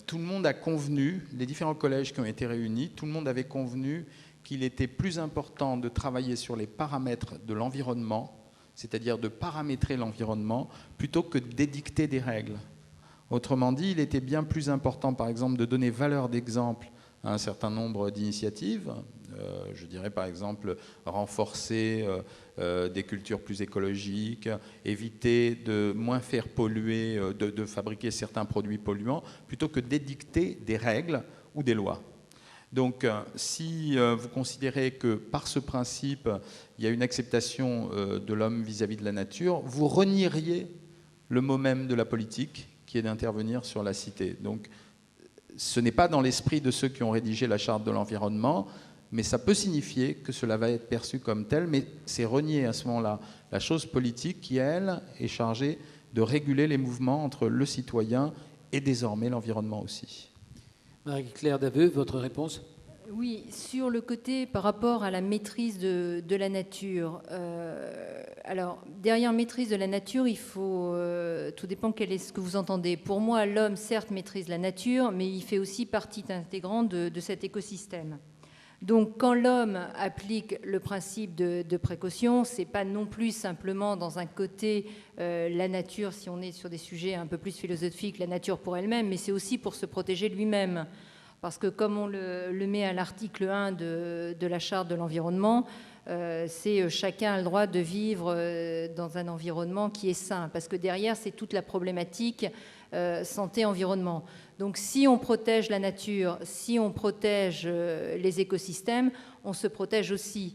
tout le monde a convenu, les différents collèges qui ont été réunis, tout le monde avait convenu qu'il était plus important de travailler sur les paramètres de l'environnement, c'est-à-dire de paramétrer l'environnement plutôt que d'édicter des règles. Autrement dit, il était bien plus important, par exemple, de donner valeur d'exemple à un certain nombre d'initiatives. Je dirais par exemple renforcer des cultures plus écologiques, éviter de moins faire polluer, de fabriquer certains produits polluants, plutôt que d'édicter des règles ou des lois. Donc si vous considérez que par ce principe, il y a une acceptation de l'homme vis-à-vis de la nature, vous renieriez le mot même de la politique, qui est d'intervenir sur la cité. Donc ce n'est pas dans l'esprit de ceux qui ont rédigé la Charte de l'environnement, mais ça peut signifier que cela va être perçu comme tel, mais c'est renier à ce moment-là la chose politique qui, elle, est chargée de réguler les mouvements entre le citoyen et désormais l'environnement aussi. Marie-Claire Daveu, votre réponse ? Oui, sur le côté par rapport à la maîtrise de la nature. Alors, derrière maîtrise de la nature, il faut... tout dépend quel est ce que vous entendez. Pour moi, l'homme, certes, maîtrise la nature, mais il fait aussi partie intégrante de cet écosystème. Donc, quand l'homme applique le principe de précaution, c'est pas non plus simplement dans un côté la nature, si on est sur des sujets un peu plus philosophiques, la nature pour elle-même, mais c'est aussi pour se protéger lui-même. Parce que comme on le met à l'article 1 de la Charte de l'environnement, c'est chacun a le droit de vivre dans un environnement qui est sain. Parce que derrière, c'est toute la problématique santé-environnement. Donc si on protège la nature, si on protège les écosystèmes, on se protège aussi.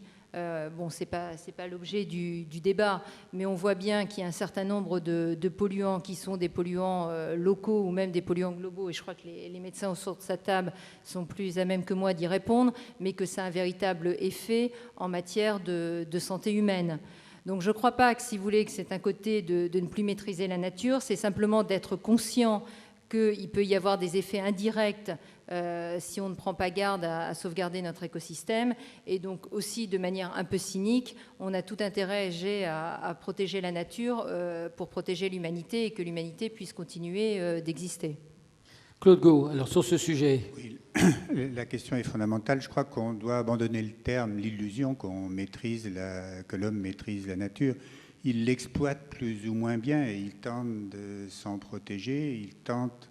Bon, c'est pas l'objet du débat, mais on voit bien qu'il y a un certain nombre de polluants qui sont des polluants locaux ou même des polluants globaux, et je crois que les médecins autour de sa table sont plus à même que moi d'y répondre, mais que ça a un véritable effet en matière de santé humaine. Donc je ne crois pas que, si vous voulez, que c'est un côté de ne plus maîtriser la nature, c'est simplement d'être conscient qu'il peut y avoir des effets indirects si on ne prend pas garde à sauvegarder notre écosystème. Et donc aussi, de manière un peu cynique, on a tout intérêt à protéger la nature pour protéger l'humanité et que l'humanité puisse continuer d'exister. Claude Gau, alors sur ce sujet... Oui, la question est fondamentale. Je crois qu'on doit abandonner le terme, l'illusion que l'homme maîtrise la nature. Il l'exploite plus ou moins bien et il tente de s'en protéger, il tente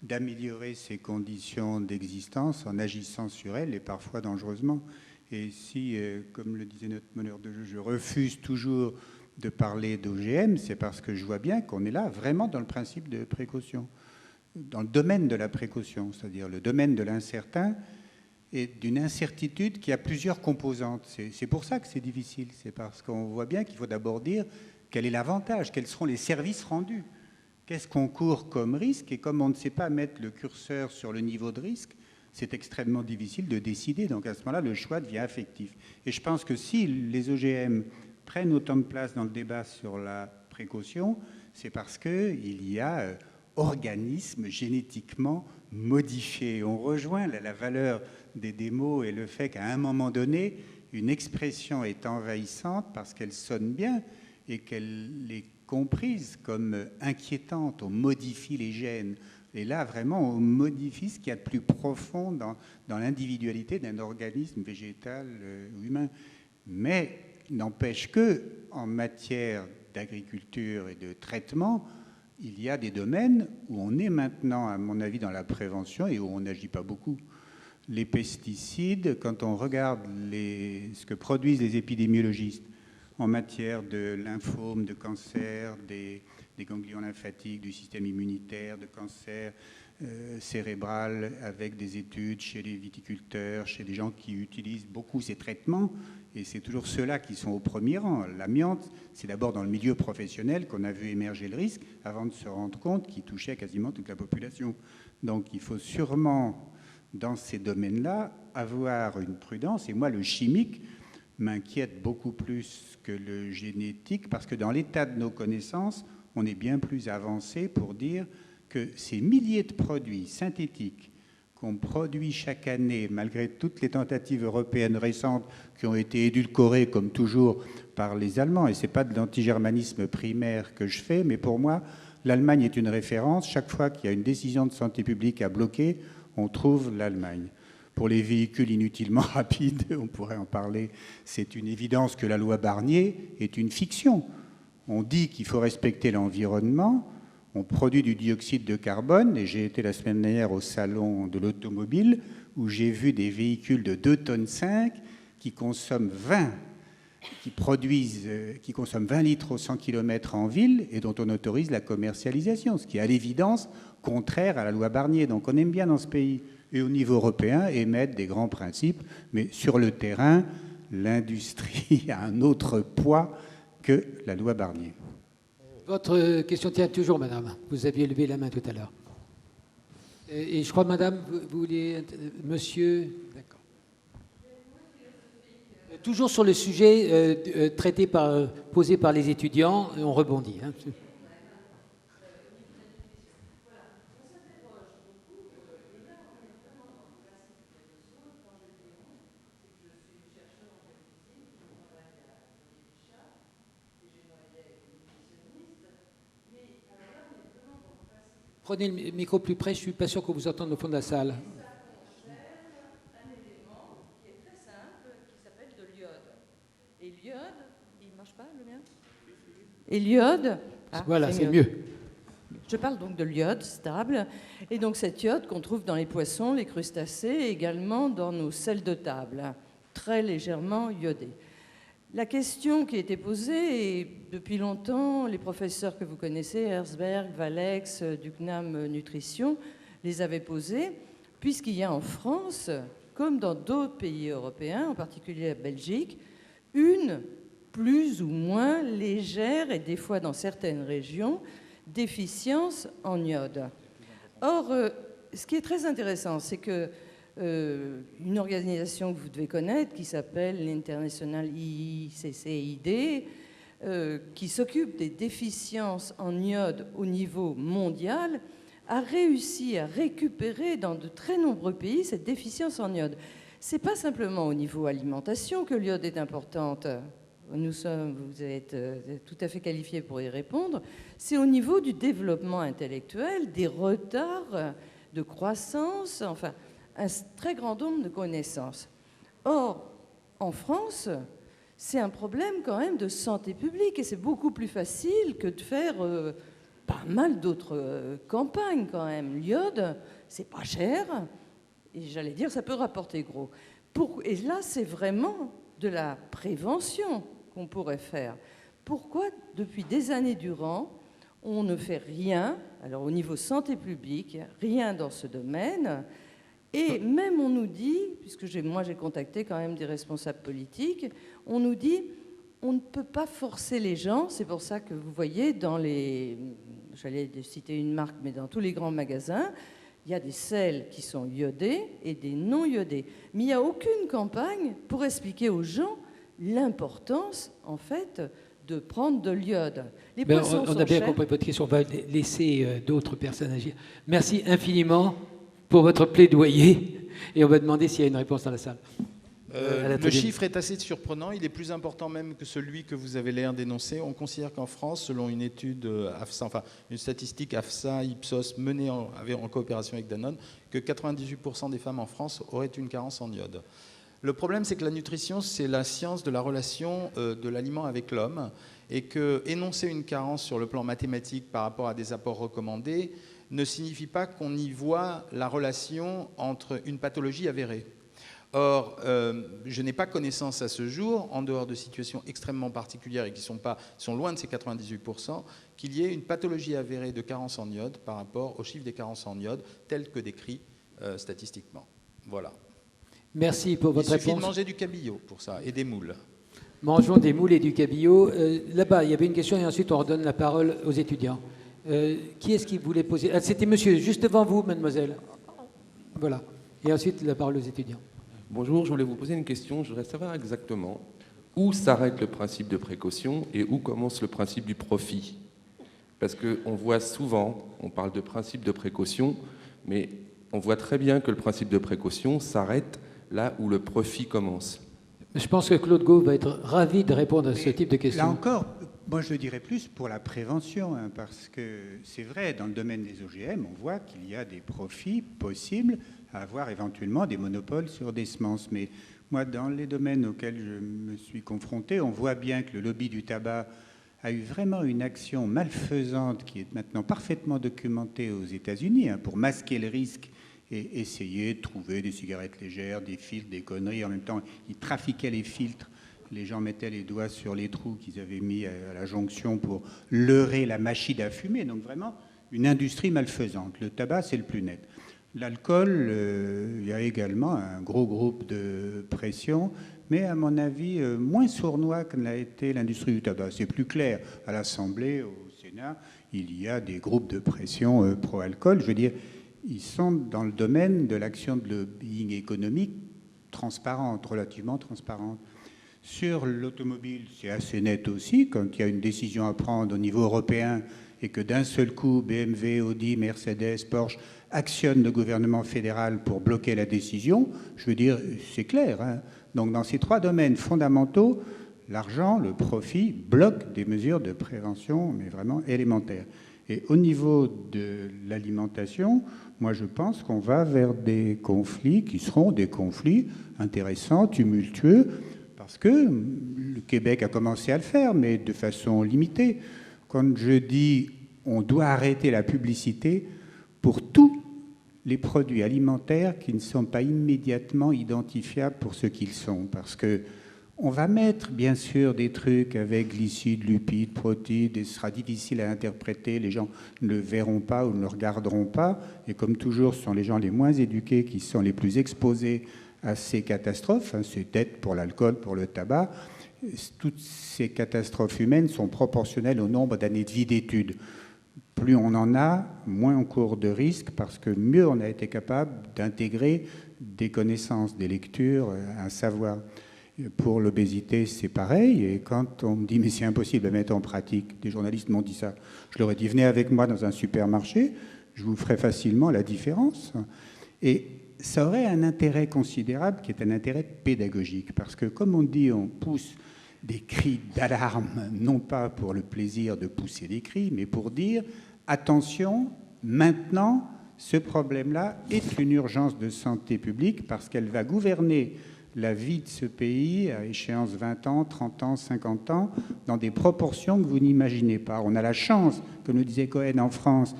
d'améliorer ses conditions d'existence en agissant sur elles et parfois dangereusement. Et si, comme le disait notre meneur de jeu, je refuse toujours de parler d'OGM, c'est parce que je vois bien qu'on est là vraiment dans le principe de précaution, dans le domaine de la précaution, c'est-à-dire le domaine de l'incertain et d'une incertitude qui a plusieurs composantes. C'est pour ça que c'est difficile, c'est parce qu'on voit bien qu'il faut d'abord dire quel est l'avantage, quels seront les services rendus, qu'est-ce qu'on court comme risque, et comme on ne sait pas mettre le curseur sur le niveau de risque, c'est extrêmement difficile de décider. Donc à ce moment-là, le choix devient affectif. Et je pense que si les OGM prennent autant de place dans le débat sur la précaution, c'est parce qu'il y a organismes génétiquement modifiés. On rejoint la valeur des mots et le fait qu'à un moment donné, une expression est envahissante parce qu'elle sonne bien et qu'elle est comprise comme inquiétante. On modifie les gènes. Et là, vraiment, on modifie ce qu'il y a de plus profond dans l'individualité d'un organisme végétal ou humain. Mais n'empêche qu'en matière d'agriculture et de traitement, il y a des domaines où on est maintenant, à mon avis, dans la prévention et où on n'agit pas beaucoup. Les pesticides, quand on regarde ce que produisent les épidémiologistes en matière de lymphome, de cancer, des ganglions lymphatiques, du système immunitaire, de cancer cérébral, avec des études chez les viticulteurs, chez des gens qui utilisent beaucoup ces traitements, et c'est toujours ceux-là qui sont au premier rang. L'amiante, c'est d'abord dans le milieu professionnel qu'on a vu émerger le risque, avant de se rendre compte qu'il touchait quasiment toute la population. Donc il faut sûrement, dans ces domaines-là, avoir une prudence. Et moi, le chimique m'inquiète beaucoup plus que le génétique, parce que dans l'état de nos connaissances, on est bien plus avancé pour dire que ces milliers de produits synthétiques qu'on produit chaque année, malgré toutes les tentatives européennes récentes qui ont été édulcorées, comme toujours, par les Allemands, et ce n'est pas de l'antigermanisme primaire que je fais, mais pour moi, l'Allemagne est une référence. Chaque fois qu'il y a une décision de santé publique à bloquer, on trouve l'Allemagne. Pour les véhicules inutilement rapides, on pourrait en parler, c'est une évidence que la loi Barnier est une fiction. on dit qu'il faut respecter l'environnement, on produit du dioxyde de carbone, et j'ai été la semaine dernière au salon de l'automobile, où j'ai vu des véhicules de 2,5 tonnes qui consomment 20 litres au 100 km en ville et dont on autorise la commercialisation, ce qui est à l'évidence contraire à la loi Barnier. Donc on aime bien dans ce pays, et au niveau européen, émettre des grands principes, mais sur le terrain, l'industrie a un autre poids que la loi Barnier. Votre question tient toujours, madame. Vous aviez levé la main tout à l'heure. Et je crois, madame, vous vouliez... Monsieur... D'accord. Toujours sur le sujet posé par les étudiants, on rebondit. Hein. Prenez le micro plus près, je ne suis pas sûr qu'on vous entende au fond de la salle. Un élément qui est très simple, qui s'appelle de l'iode. Et l'iode, il ne marche pas le mien ? Et l'iode... Voilà, c'est mieux. Je parle donc de l'iode stable. Et donc cette iode qu'on trouve dans les poissons, les crustacés, et également dans nos sels de table, très légèrement iodés. La question qui a été posée, et depuis longtemps, les professeurs que vous connaissez, Herzberg, Valex, du CNAM Nutrition, les avaient posées, puisqu'il y a en France, comme dans d'autres pays européens, en particulier la Belgique, une plus ou moins légère, et des fois dans certaines régions, déficience en iode. Or, ce qui est très intéressant, c'est que une organisation que vous devez connaître, qui s'appelle l'International ICCID, qui s'occupe des déficiences en iode au niveau mondial, a réussi à récupérer dans de très nombreux pays cette déficience en iode. Ce n'est pas simplement au niveau alimentation que l'iode est importante. Vous êtes tout à fait qualifié pour y répondre. C'est au niveau du développement intellectuel, des retards de croissance, enfin, un très grand nombre de connaissances. Or, en France, c'est un problème quand même de santé publique, et c'est beaucoup plus facile que de faire pas mal d'autres campagnes quand même. L'iode, c'est pas cher, et j'allais dire, ça peut rapporter gros. Et là, c'est vraiment de la prévention qu'on pourrait faire. Pourquoi, depuis des années durant, on ne fait rien, alors au niveau santé publique, rien dans ce domaine, et même on nous dit, puisque moi j'ai contacté quand même des responsables politiques, on nous dit, on ne peut pas forcer les gens, c'est pour ça que vous voyez dans les, j'allais citer une marque, mais dans tous les grands magasins, il y a des sels qui sont iodés et des non iodés. Mais il n'y a aucune campagne pour expliquer aux gens l'importance, en fait, de prendre de l'iode. Les poissons sont on a bien chers. compris votre question. On va laisser d'autres personnes agir. Merci infiniment pour votre plaidoyer. Et on va demander s'il y a une réponse dans la salle. Le chiffre est assez surprenant. Il est plus important même que celui que vous avez l'air d'énoncer. On considère qu'en France, selon une étude AFSA, enfin une statistique AFSA, Ipsos, menée en coopération avec Danone, que 98% des femmes en France auraient une carence en iode. Le problème, c'est que la nutrition, c'est la science de la relation de l'aliment avec l'homme, et que énoncer une carence sur le plan mathématique par rapport à des apports recommandés ne signifie pas qu'on y voit la relation entre une pathologie avérée. Or, je n'ai pas connaissance à ce jour, en dehors de situations extrêmement particulières et qui sont loin de ces 98%, qu'il y ait une pathologie avérée de carence en iode par rapport au chiffre des carences en iode tel que décrit statistiquement. Voilà. Merci pour votre réponse. Il suffit de manger du cabillaud pour ça, et des moules. Mangeons des moules et du cabillaud. Là-bas, il y avait une question et ensuite on redonne la parole aux étudiants. Qui est-ce qui voulait poser? C'était monsieur, juste devant vous, mademoiselle. Voilà. Et ensuite, la parole aux étudiants. Bonjour, je voulais vous poser une question. Je voudrais savoir exactement où s'arrête le principe de précaution et où commence le principe du profit. Parce qu'on voit souvent, on parle de principe de précaution, mais on voit très bien que le principe de précaution s'arrête là où le profit commence. Je pense que Claude Gau va être ravi de répondre à ce type de questions. Là encore, moi je dirais plus pour la prévention, hein, parce que c'est vrai, dans le domaine des OGM, on voit qu'il y a des profits possibles à avoir éventuellement des monopoles sur des semences. Mais moi, dans les domaines auxquels je me suis confronté, on voit bien que le lobby du tabac a eu vraiment une action malfaisante qui est maintenant parfaitement documentée aux États-Unis pour masquer le risque et essayer de trouver des cigarettes légères, des filtres, des conneries. En même temps, ils trafiquaient les filtres. Les gens mettaient les doigts sur les trous qu'ils avaient mis à la jonction pour leurrer la machine à fumer. Donc vraiment, une industrie malfaisante. Le tabac, c'est le plus net. L'alcool, il y a également un gros groupe de pression, mais à mon avis, moins sournois que l'a été l'industrie du tabac. C'est plus clair. À l'Assemblée, au Sénat, il y a des groupes de pression pro-alcool. Je veux dire, ils sont dans le domaine de l'action de lobbying économique transparente, relativement transparente. Sur l'automobile, c'est assez net aussi. Quand il y a une décision à prendre au niveau européen et que d'un seul coup, BMW, Audi, Mercedes, Porsche actionnent le gouvernement fédéral pour bloquer la décision, je veux dire, c'est clair. Donc dans ces trois domaines fondamentaux, l'argent, le profit, bloquent des mesures de prévention, mais vraiment élémentaires. Et au niveau de l'alimentation, moi je pense qu'on va vers des conflits qui seront des conflits intéressants, tumultueux, parce que le Québec a commencé à le faire, mais de façon limitée. Quand je dis on doit arrêter la publicité pour tous les produits alimentaires qui ne sont pas immédiatement identifiables pour ce qu'ils sont, parce que on va mettre bien sûr des trucs avec glycides, lupides, protides, et ce sera difficile à interpréter, les gens ne le verront pas ou ne le regarderont pas, et comme toujours, ce sont les gens les moins éduqués qui sont les plus exposés à ces catastrophes, ces dettes pour l'alcool, pour le tabac. Toutes ces catastrophes humaines sont proportionnelles au nombre d'années de vie d'études. Plus on en a, moins on court de risques, parce que mieux on a été capable d'intégrer des connaissances, des lectures, un savoir. Pour l'obésité, c'est pareil. Et quand on me dit « mais c'est impossible à mettre en pratique », des journalistes m'ont dit ça, je leur ai dit « venez avec moi dans un supermarché, je vous ferai facilement la différence ». Et ça aurait un intérêt considérable qui est un intérêt pédagogique. Parce que comme on dit, on pousse des cris d'alarme, non pas pour le plaisir de pousser des cris, mais pour dire « attention, maintenant, ce problème-là est une urgence de santé publique parce qu'elle va gouverner la vie de ce pays à échéance 20 ans, 30 ans, 50 ans, dans des proportions que vous n'imaginez pas. On a la chance, comme le disait Cohen en France,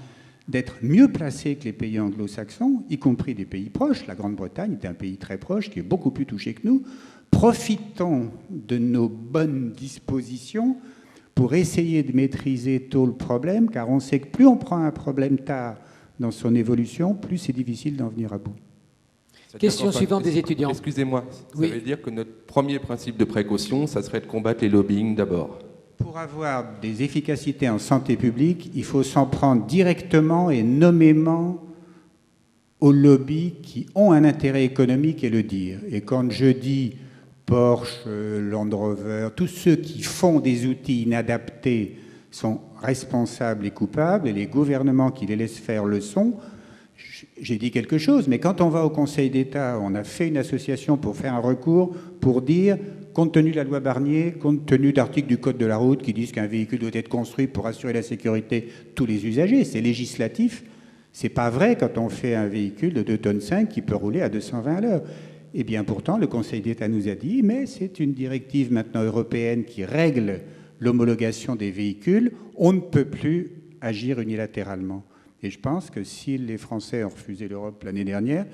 d'être mieux placé que les pays anglo-saxons, y compris des pays proches. La Grande-Bretagne est un pays très proche, qui est beaucoup plus touché que nous. Profitons de nos bonnes dispositions pour essayer de maîtriser tôt le problème, car on sait que plus on prend un problème tard dans son évolution, plus c'est difficile d'en venir à bout. Question suivante des étudiants. Excusez-moi, oui. Ça veut dire que notre premier principe de précaution, ça serait de combattre les lobbying d'abord. Pour avoir des efficacités en santé publique, il faut s'en prendre directement et nommément aux lobbies qui ont un intérêt économique et le dire. Et quand je dis Porsche, Land Rover, tous ceux qui font des outils inadaptés sont responsables et coupables, et les gouvernements qui les laissent faire le sont. J'ai dit quelque chose, mais quand on va au Conseil d'État, on a fait une association pour faire un recours pour dire, compte tenu de la loi Barnier, compte tenu d'articles du Code de la route qui disent qu'un véhicule doit être construit pour assurer la sécurité de tous les usagers, c'est législatif. C'est pas vrai quand on fait un véhicule de 2,5 tonnes qui peut rouler à 220 à l'heure. Et bien pourtant, le Conseil d'État nous a dit, mais c'est une directive maintenant européenne qui règle l'homologation des véhicules, on ne peut plus agir unilatéralement. Et je pense que si les Français ont refusé l'Europe l'année dernière,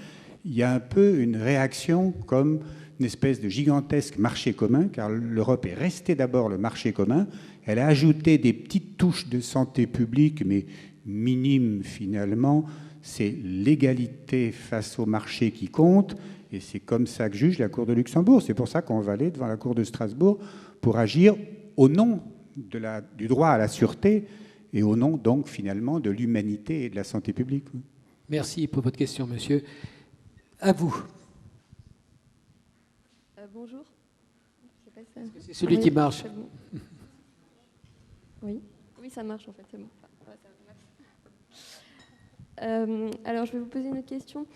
il y a un peu une réaction comme une espèce de gigantesque marché commun, car l'Europe est restée d'abord le marché commun. Elle a ajouté des petites touches de santé publique, mais minimes finalement. C'est l'égalité face au marché qui compte, et c'est comme ça que juge la Cour de Luxembourg. C'est pour ça qu'on va aller devant la Cour de Strasbourg pour agir au nom du droit à la sûreté, et au nom, donc, finalement, de l'humanité et de la santé publique. Merci pour votre question, monsieur. À vous. Bonjour. C'est celui qui marche. Bon. Oui. Oui, ça marche, en fait, c'est bon. Alors, je vais vous poser une autre question.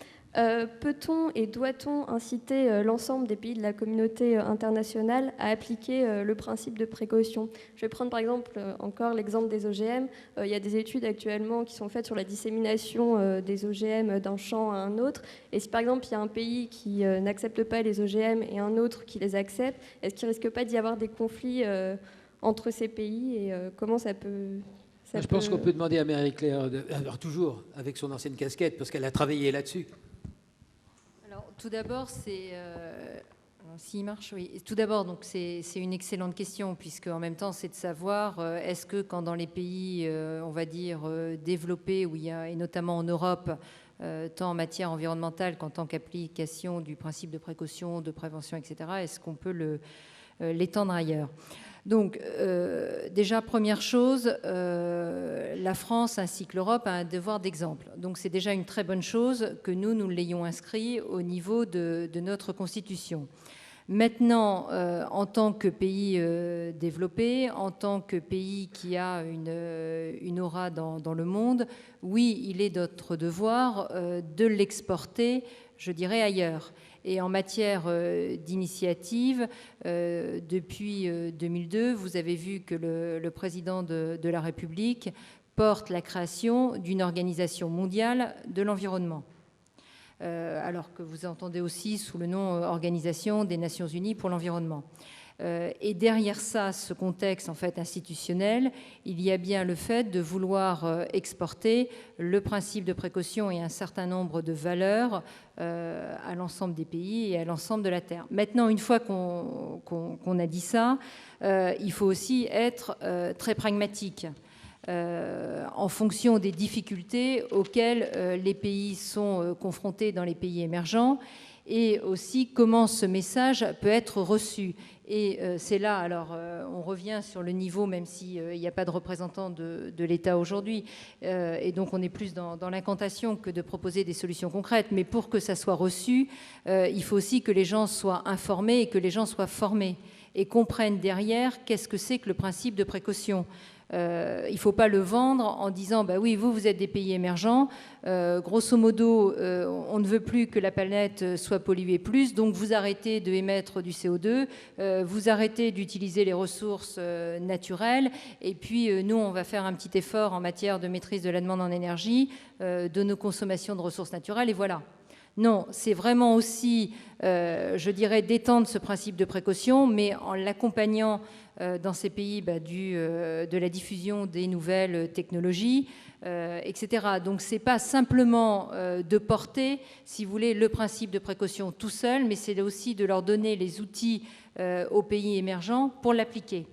Peut-on et doit-on inciter l'ensemble des pays de la communauté internationale à appliquer le principe de précaution ? Je vais prendre par exemple encore l'exemple des OGM. Il y a des études actuellement qui sont faites sur la dissémination des OGM d'un champ à un autre. Et si par exemple il y a un pays qui n'accepte pas les OGM et un autre qui les accepte, est-ce qu'il ne risque pas d'y avoir des conflits entre ces pays et comment ça peut... Je pense qu'on peut demander à Marie-Claire, alors toujours avec son ancienne casquette, parce qu'elle a travaillé là-dessus. Alors, tout d'abord, s'il marche, oui. Tout d'abord, donc c'est une excellente question, puisque en même temps, c'est de savoir est-ce que quand dans les pays, on va dire développés, où il y a, et notamment en Europe, tant en matière environnementale qu'en tant qu'application du principe de précaution, de prévention, etc., est-ce qu'on peut l'étendre ailleurs? Donc, déjà, première chose, la France ainsi que l'Europe a un devoir d'exemple. Donc, c'est déjà une très bonne chose que nous l'ayons inscrit au niveau de notre Constitution. Maintenant, en tant que pays développé, en tant que pays qui a une aura dans le monde, oui, il est notre devoir de l'exporter, je dirais, ailleurs. Et en matière d'initiative, depuis 2002, vous avez vu que le président de la République porte la création d'une organisation mondiale de l'environnement. Alors que vous entendez aussi sous le nom Organisation des Nations Unies pour l'environnement. Et derrière ça, ce contexte en fait institutionnel, il y a bien le fait de vouloir exporter le principe de précaution et un certain nombre de valeurs à l'ensemble des pays et à l'ensemble de la Terre. Maintenant, une fois qu'on a dit ça, il faut aussi être très pragmatique. En fonction des difficultés auxquelles les pays sont confrontés dans les pays émergents et aussi comment ce message peut être reçu. Et c'est là, alors on revient sur le niveau, même s'il n'y a pas de représentant de l'État aujourd'hui, et donc on est plus dans l'incantation que de proposer des solutions concrètes, mais pour que ça soit reçu, il faut aussi que les gens soient informés et que les gens soient formés et comprennent derrière qu'est-ce que c'est que le principe de précaution. Il ne faut pas le vendre en disant bah oui, vous êtes des pays émergents, grosso modo on ne veut plus que la planète soit polluée plus, donc vous arrêtez de émettre du CO2, vous arrêtez d'utiliser les ressources naturelles, et puis nous on va faire un petit effort en matière de maîtrise de la demande en énergie, de nos consommations de ressources naturelles, et voilà. Non, c'est vraiment aussi, je dirais, d'étendre ce principe de précaution, mais en l'accompagnant dans ces pays de la diffusion des nouvelles technologies, etc. Donc, ce n'est pas simplement de porter, si vous voulez, le principe de précaution tout seul, mais c'est aussi de leur donner les outils aux pays émergents pour l'appliquer.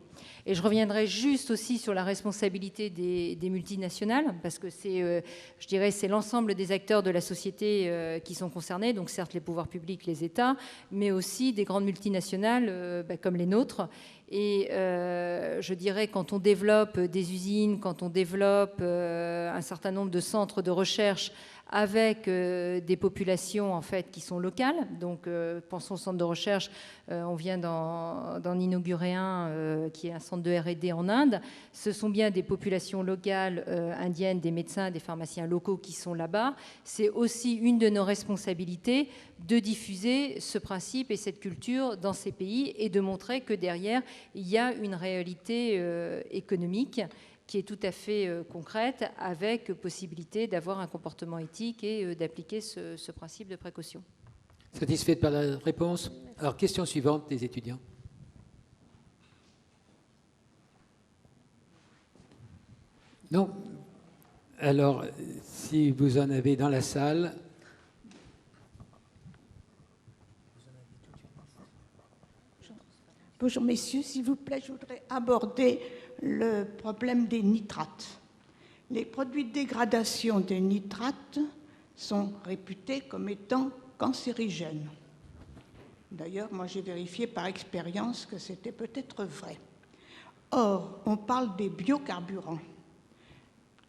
Et je reviendrai juste aussi sur la responsabilité des multinationales, parce que c'est, je dirais, c'est l'ensemble des acteurs de la société qui sont concernés, donc certes les pouvoirs publics, les États, mais aussi des grandes multinationales comme les nôtres. Et je dirais, quand on développe des usines, quand on développe un certain nombre de centres de recherche avec des populations en fait qui sont locales. Donc, pensons au centre de recherche. On vient d'en inaugurer un qui est un centre de R&D en Inde. Ce sont bien des populations locales indiennes, des médecins, des pharmaciens locaux qui sont là-bas. C'est aussi une de nos responsabilités de diffuser ce principe et cette culture dans ces pays et de montrer que derrière, il y a une réalité économique qui est tout à fait concrète, avec possibilité d'avoir un comportement éthique et d'appliquer ce principe de précaution. Satisfaite par la réponse? Alors, question suivante des étudiants. Non? Alors, si vous en avez dans la salle... Bonjour messieurs, s'il vous plaît, je voudrais aborder le problème des nitrates. Les produits de dégradation des nitrates sont réputés comme étant cancérigènes. D'ailleurs, moi j'ai vérifié par expérience que c'était peut-être vrai. Or, on parle des biocarburants.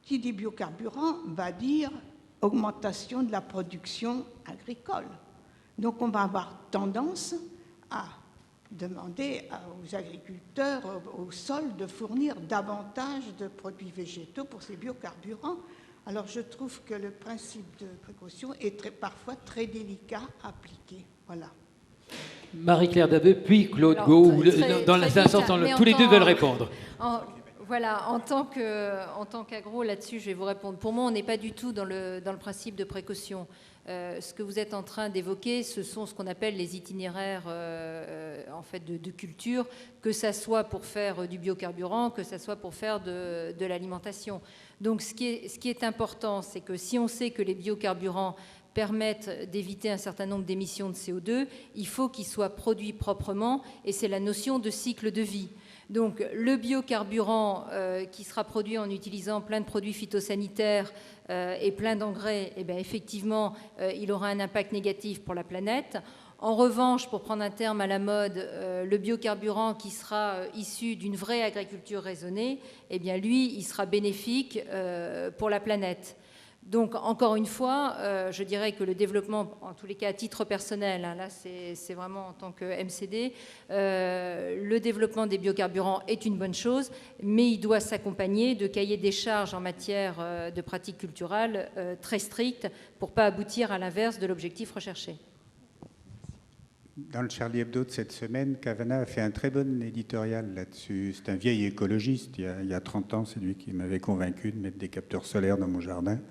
Qui dit biocarburant va dire augmentation de la production agricole. Donc on va avoir tendance à demander aux agriculteurs, au sol, de fournir davantage de produits végétaux pour ces biocarburants. Alors je trouve que le principe de précaution est parfois très délicat à appliquer. Voilà. Marie-Claire Daveu, puis Claude Gau, dans l'instant, tous les deux veulent répondre. Voilà, en tant qu'agro, là-dessus, je vais vous répondre. Pour moi, on n'est pas du tout dans le principe de précaution. Ce que vous êtes en train d'évoquer, ce sont ce qu'on appelle les itinéraires en fait de culture, que ça soit pour faire du biocarburant, que ça soit pour faire de l'alimentation. Donc ce qui est important, c'est que si on sait que les biocarburants permettent d'éviter un certain nombre d'émissions de CO2, il faut qu'ils soient produits proprement, et c'est la notion de cycle de vie. Donc le biocarburant qui sera produit en utilisant plein de produits phytosanitaires et plein d'engrais, eh bien, effectivement, il aura un impact négatif pour la planète. En revanche, pour prendre un terme à la mode, le biocarburant qui sera issu d'une vraie agriculture raisonnée, eh bien, lui, il sera bénéfique pour la planète. Donc, encore une fois, je dirais que le développement, en tous les cas à titre personnel, hein, là c'est vraiment en tant que MCD, le développement des biocarburants est une bonne chose, mais il doit s'accompagner de cahiers des charges en matière de pratiques culturales très stricts pour ne pas aboutir à l'inverse de l'objectif recherché. Dans le Charlie Hebdo de cette semaine, Cavana a fait un très bon éditorial là-dessus. C'est un vieil écologiste, il y a 30 ans, c'est lui qui m'avait convaincu de mettre des capteurs solaires dans mon jardin.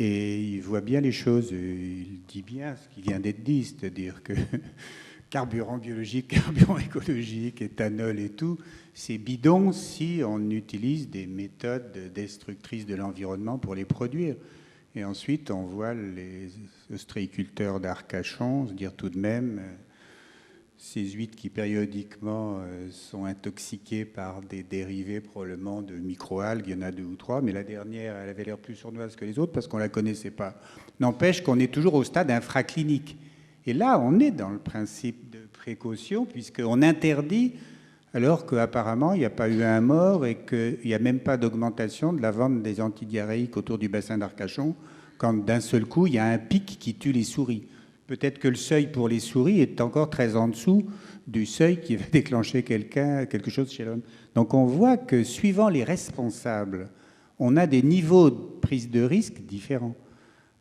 Et il voit bien les choses, il dit bien ce qui vient d'être dit, c'est-à-dire que carburant biologique, carburant écologique, éthanol et tout, c'est bidon si on utilise des méthodes destructrices de l'environnement pour les produire. Et ensuite, on voit les ostréiculteurs d'Arcachon se dire tout de même, ces huîtres qui périodiquement sont intoxiquées par des dérivés probablement de microalgues, il y en a 2 ou 3, mais la dernière, elle avait l'air plus sournoise que les autres parce qu'on ne la connaissait pas. N'empêche qu'on est toujours au stade infraclinique. Et là, on est dans le principe de précaution puisqu'on interdit alors qu'apparemment, il n'y a pas eu un mort et qu'il n'y a même pas d'augmentation de la vente des antidiarrhéiques autour du bassin d'Arcachon quand d'un seul coup, il y a un pic qui tue les souris. Peut-être que le seuil pour les souris est encore très en dessous du seuil qui va déclencher quelque chose chez l'homme. Donc on voit que suivant les responsables, on a des niveaux de prise de risque différents.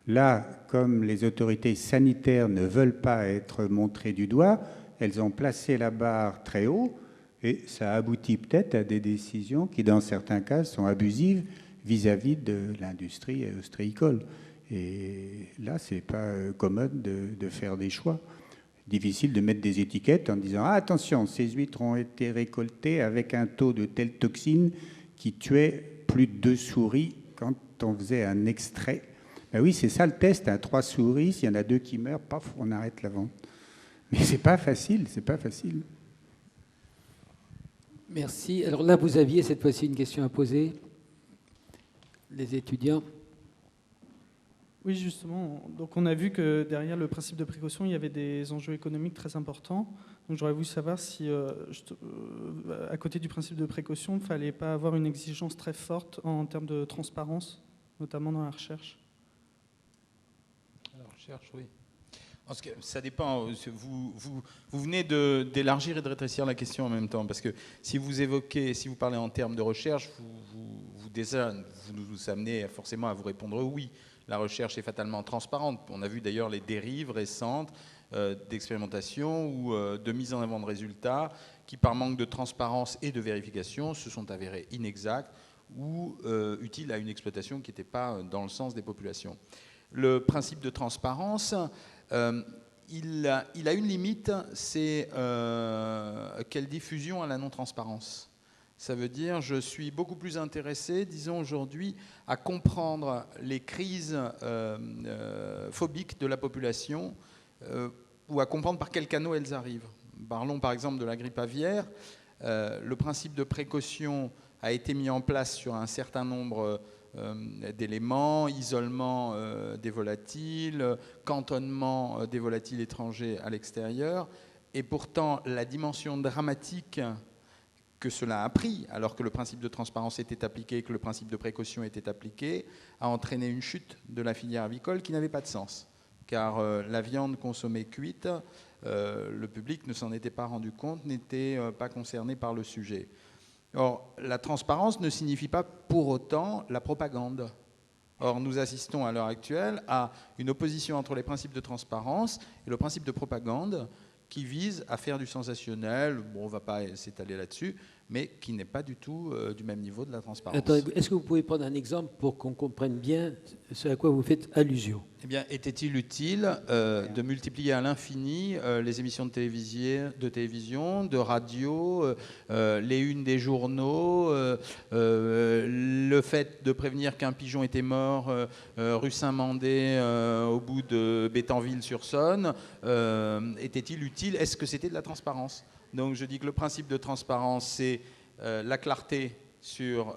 Là, comme les autorités sanitaires ne veulent pas être montrées du doigt, elles ont placé la barre très haut et ça aboutit peut-être à des décisions qui, dans certains cas, sont abusives vis-à-vis de l'industrie ostréicole. Et là, ce n'est pas commode de faire des choix. Difficile de mettre des étiquettes en disant « Ah, attention, ces huîtres ont été récoltées avec un taux de telle toxine qui tuait plus de 2 souris quand on faisait un extrait. » Ben oui, c'est ça le test. 3 souris, s'il y en a 2 qui meurent, paf, on arrête la vente. Mais c'est pas facile, c'est pas facile. Merci. Alors là, vous aviez cette fois-ci une question à poser, les étudiants. Oui, justement. Donc, on a vu que derrière le principe de précaution, il y avait des enjeux économiques très importants. Donc, j'aurais voulu savoir si, à côté du principe de précaution, il ne fallait pas avoir une exigence très forte en termes de transparence, notamment dans la recherche. La recherche, oui. Parce que ça dépend. Vous venez d'élargir et de rétrécir la question en même temps, parce que si vous parlez en termes de recherche, vous nous amenez forcément à vous répondre oui. La recherche est fatalement transparente. On a vu d'ailleurs les dérives récentes d'expérimentation ou de mise en avant de résultats qui, par manque de transparence et de vérification, se sont avérés inexacts ou utiles à une exploitation qui n'était pas dans le sens des populations. Le principe de transparence, il a une limite, c'est quelle diffusion à la non-transparence. Ça veut dire, je suis beaucoup plus intéressé, disons aujourd'hui, à comprendre les crises phobiques de la population ou à comprendre par quels canaux elles arrivent. Parlons par exemple de la grippe aviaire. Le principe de précaution a été mis en place sur un certain nombre d'éléments, isolement des volatiles, cantonnement des volatiles étrangers à l'extérieur, et pourtant la dimension dramatique que cela a pris, alors que le principe de transparence était appliqué, que le principe de précaution était appliqué, a entraîné une chute de la filière avicole qui n'avait pas de sens. Car la viande consommée cuite, le public ne s'en était pas rendu compte, n'était pas concerné par le sujet. Or, la transparence ne signifie pas pour autant la propagande. Or, nous assistons à l'heure actuelle à une opposition entre les principes de transparence et le principe de propagande qui vise à faire du sensationnel. Bon, on ne va pas s'étaler là-dessus, mais qui n'est pas du tout du même niveau de la transparence. Attendez, est-ce que vous pouvez prendre un exemple pour qu'on comprenne bien ce à quoi vous faites allusion? Eh bien, était-il utile de multiplier à l'infini les émissions de télévision, de radio, les unes des journaux, le fait de prévenir qu'un pigeon était mort rue Saint-Mandé au bout de Bétanville-sur-Saône? Était-il utile? Est-ce que c'était de la transparence? Donc je dis que le principe de transparence, c'est la clarté sur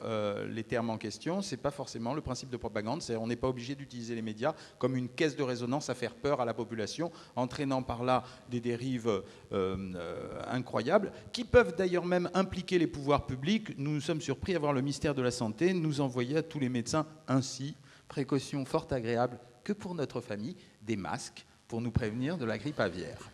les termes en question. Ce n'est pas forcément le principe de propagande. On n'est pas obligé d'utiliser les médias comme une caisse de résonance à faire peur à la population, entraînant par là des dérives incroyables, qui peuvent d'ailleurs même impliquer les pouvoirs publics. Nous nous sommes surpris à voir le ministère de la Santé nous envoyer à tous les médecins ainsi, précaution fort agréable que pour notre famille, des masques pour nous prévenir de la grippe aviaire.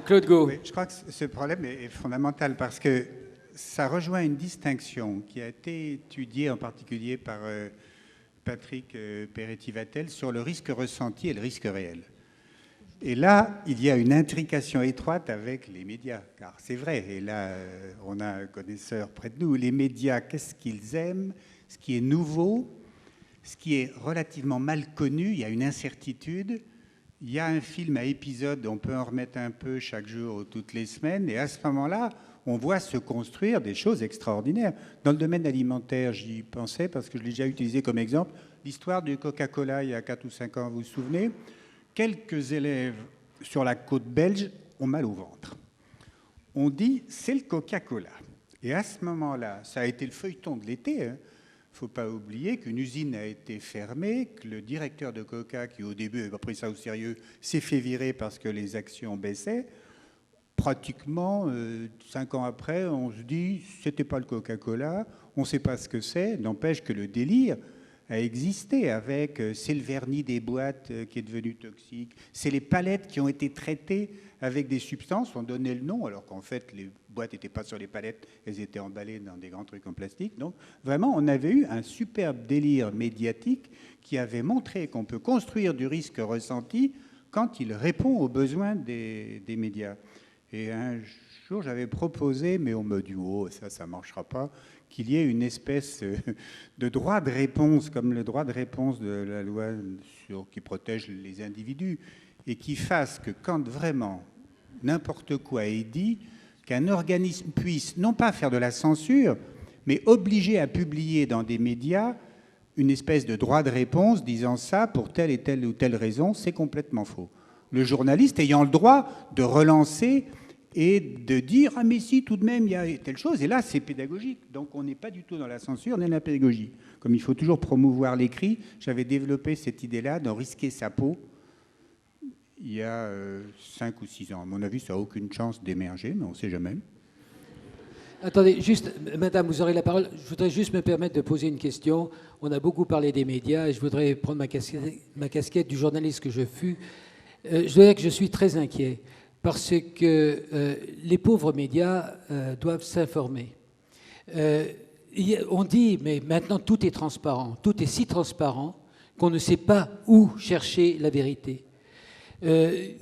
Claude Gau. Oui, je crois que ce problème est fondamental parce que ça rejoint une distinction qui a été étudiée en particulier par Patrick Peretti-Vattel sur le risque ressenti et le risque réel. Et là, il y a une intrication étroite avec les médias, car c'est vrai, et là, on a un connaisseur près de nous, les médias, qu'est-ce qu'ils aiment? Ce qui est nouveau, ce qui est relativement mal connu, il y a une incertitude. Il y a un film à épisodes, on peut en remettre un peu chaque jour ou toutes les semaines, et à ce moment-là, on voit se construire des choses extraordinaires. Dans le domaine alimentaire, j'y pensais parce que je l'ai déjà utilisé comme exemple, l'histoire du Coca-Cola il y a 4 ou 5 ans, vous vous souvenez? Quelques élèves sur la côte belge ont mal au ventre. On dit, c'est le Coca-Cola. Et à ce moment-là, ça a été le feuilleton de l'été, hein. Il ne faut pas oublier qu'une usine a été fermée, que le directeur de Coca, qui au début n'avait pas pris ça au sérieux, s'est fait virer parce que les actions baissaient. Pratiquement 5 ans après, on se dit, c'était pas le Coca-Cola, on ne sait pas ce que c'est, n'empêche que le délire a existé avec, c'est le vernis des boîtes qui est devenu toxique, c'est les palettes qui ont été traitées avec des substances, on donnait le nom, alors qu'en fait, les boîtes n'étaient pas sur les palettes, elles étaient emballées dans des grands trucs en plastique. Donc, vraiment, on avait eu un superbe délire médiatique qui avait montré qu'on peut construire du risque ressenti quand il répond aux besoins des médias. Et un jour, j'avais proposé, mais on m'a dit, oh, ça ne marchera pas, qu'il y ait une espèce de droit de réponse, comme le droit de réponse de la loi qui protège les individus, et qui fasse que quand vraiment n'importe quoi est dit, qu'un organisme puisse non pas faire de la censure, mais obliger à publier dans des médias une espèce de droit de réponse disant ça pour telle et telle ou telle raison, c'est complètement faux. Le journaliste ayant le droit de relancer et de dire « Ah mais si, tout de même, il y a telle chose ». Et là, c'est pédagogique. Donc on n'est pas du tout dans la censure, on est dans la pédagogie. Comme il faut toujours promouvoir l'écrit, j'avais développé cette idée-là de risquer sa peau il y a 5 ou 6 ans. À mon avis, ça n'a aucune chance d'émerger, mais on ne sait jamais. Attendez, juste, madame, vous aurez la parole. Je voudrais juste me permettre de poser une question. On a beaucoup parlé des médias et je voudrais prendre ma casquette du journaliste que je fus. Je dois dire que je suis très inquiet parce que les pauvres médias doivent s'informer. On dit, mais maintenant tout est transparent. Tout est si transparent qu'on ne sait pas où chercher la vérité.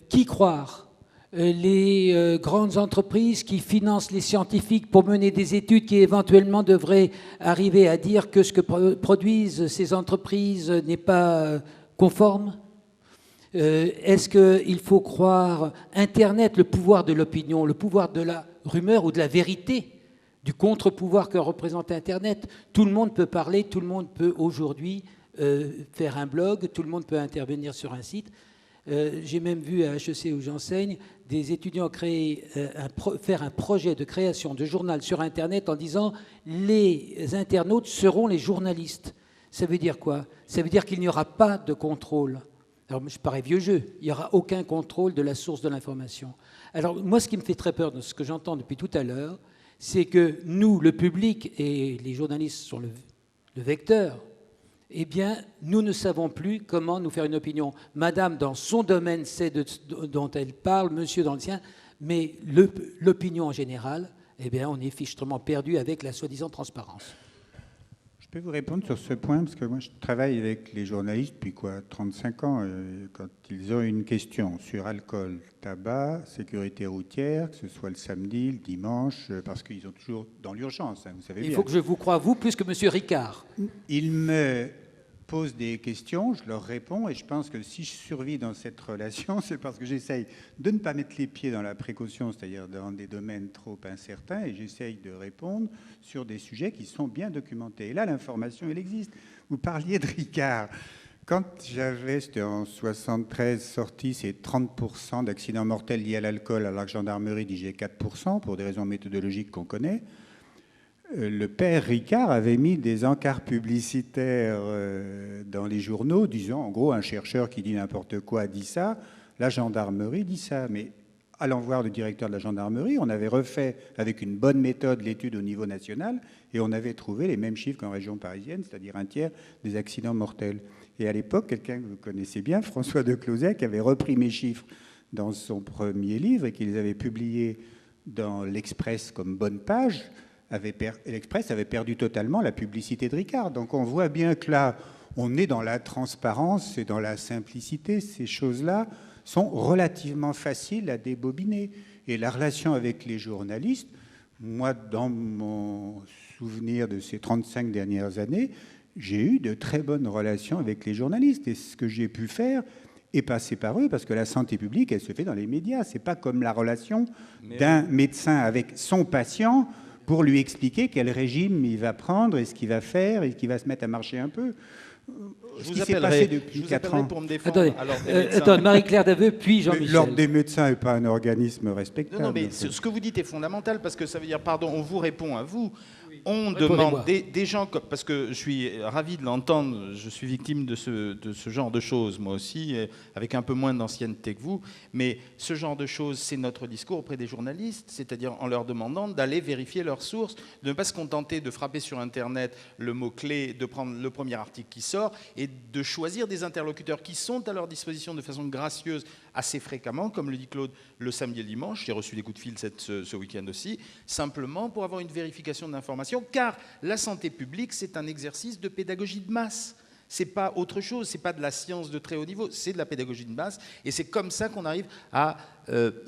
Qui croire? Les grandes entreprises qui financent les scientifiques pour mener des études qui éventuellement devraient arriver à dire que ce que produisent ces entreprises n'est pas conforme? Est-ce qu'il faut croire Internet, le pouvoir de l'opinion, le pouvoir de la rumeur ou de la vérité, du contre-pouvoir que représente Internet? Tout le monde peut parler, tout le monde peut aujourd'hui faire un blog, tout le monde peut intervenir sur un site. J'ai même vu à HEC où j'enseigne des étudiants faire un projet de création de journal sur Internet en disant les internautes seront les journalistes. Ça veut dire quoi? Ça veut dire qu'il n'y aura pas de contrôle. Alors, je parais vieux jeu, il n'y aura aucun contrôle de la source de l'information. Alors, moi, ce qui me fait très peur de ce que j'entends depuis tout à l'heure, c'est que nous, le public, et les journalistes sont le vecteur, eh bien, nous ne savons plus comment nous faire une opinion. Madame, dans son domaine, sait dont elle parle, monsieur dans le sien, mais l'opinion en général, eh bien, on est fichtrement perdu avec la soi-disant transparence. Je peux vous répondre sur ce point, parce que moi je travaille avec les journalistes depuis 35 ans. Quand ils ont une question sur alcool, tabac, sécurité routière, que ce soit le samedi, le dimanche, parce qu'ils sont toujours dans l'urgence, hein, vous savez bien. Il faut que je vous croie, vous, plus que M. Ricard. Ils me posent des questions, je leur réponds, et je pense que si je survis dans cette relation, c'est parce que j'essaye de ne pas mettre les pieds dans la précaution, c'est-à-dire dans des domaines trop incertains, et j'essaye de répondre sur des sujets qui sont bien documentés. Et là, l'information, elle existe. Vous parliez de Ricard. Quand j'avais, c'était en 73, sorti ces 30% d'accidents mortels liés à l'alcool, alors que la gendarmerie disait 4%, pour des raisons méthodologiques qu'on connaît, le père Ricard avait mis des encarts publicitaires dans les journaux disant, en gros, un chercheur qui dit n'importe quoi dit ça, la gendarmerie dit ça. Mais allant voir le directeur de la gendarmerie, on avait refait avec une bonne méthode l'étude au niveau national et on avait trouvé les mêmes chiffres qu'en région parisienne, c'est-à-dire un tiers des accidents mortels. Et à l'époque, quelqu'un que vous connaissez bien, François de Closec, avait repris mes chiffres dans son premier livre et qu'il les avait publiés dans l'Express comme bonne page. L'Express avait perdu totalement la publicité de Ricard. Donc on voit bien que là, on est dans la transparence et dans la simplicité. Ces choses-là sont relativement faciles à débobiner. Et la relation avec les journalistes, moi, dans mon souvenir de ces 35 dernières années, j'ai eu de très bonnes relations avec les journalistes. Et ce que j'ai pu faire est passer par eux, parce que la santé publique, elle se fait dans les médias. C'est pas comme la relation d'un médecin avec son patient pour lui expliquer quel régime il va prendre et ce qu'il va faire et qu'il va se mettre à marcher un peu. Je vous appellerai depuis 4 ans. pour me défendre. Attendez, Marie-Claire Daveu, puis Jean-Michel. L'Ordre des médecins n'est pas un organisme respectable. Non, mais ce que vous dites est fondamental, parce que ça veut dire, pardon, on vous répond à vous. On demande des gens, parce que je suis ravi de l'entendre, je suis victime de ce genre de choses, moi aussi, avec un peu moins d'ancienneté que vous, mais ce genre de choses, c'est notre discours auprès des journalistes, c'est-à-dire en leur demandant d'aller vérifier leurs sources, de ne pas se contenter de frapper sur Internet le mot-clé, de prendre le premier article qui sort, et de choisir des interlocuteurs qui sont à leur disposition de façon gracieuse assez fréquemment, comme le dit Claude, le samedi et le dimanche. J'ai reçu des coups de fil ce week-end aussi, simplement pour avoir une vérification d'informations, car la santé publique, c'est un exercice de pédagogie de masse. C'est pas autre chose, c'est pas de la science de très haut niveau, c'est de la pédagogie de masse, et c'est comme ça qu'on arrive à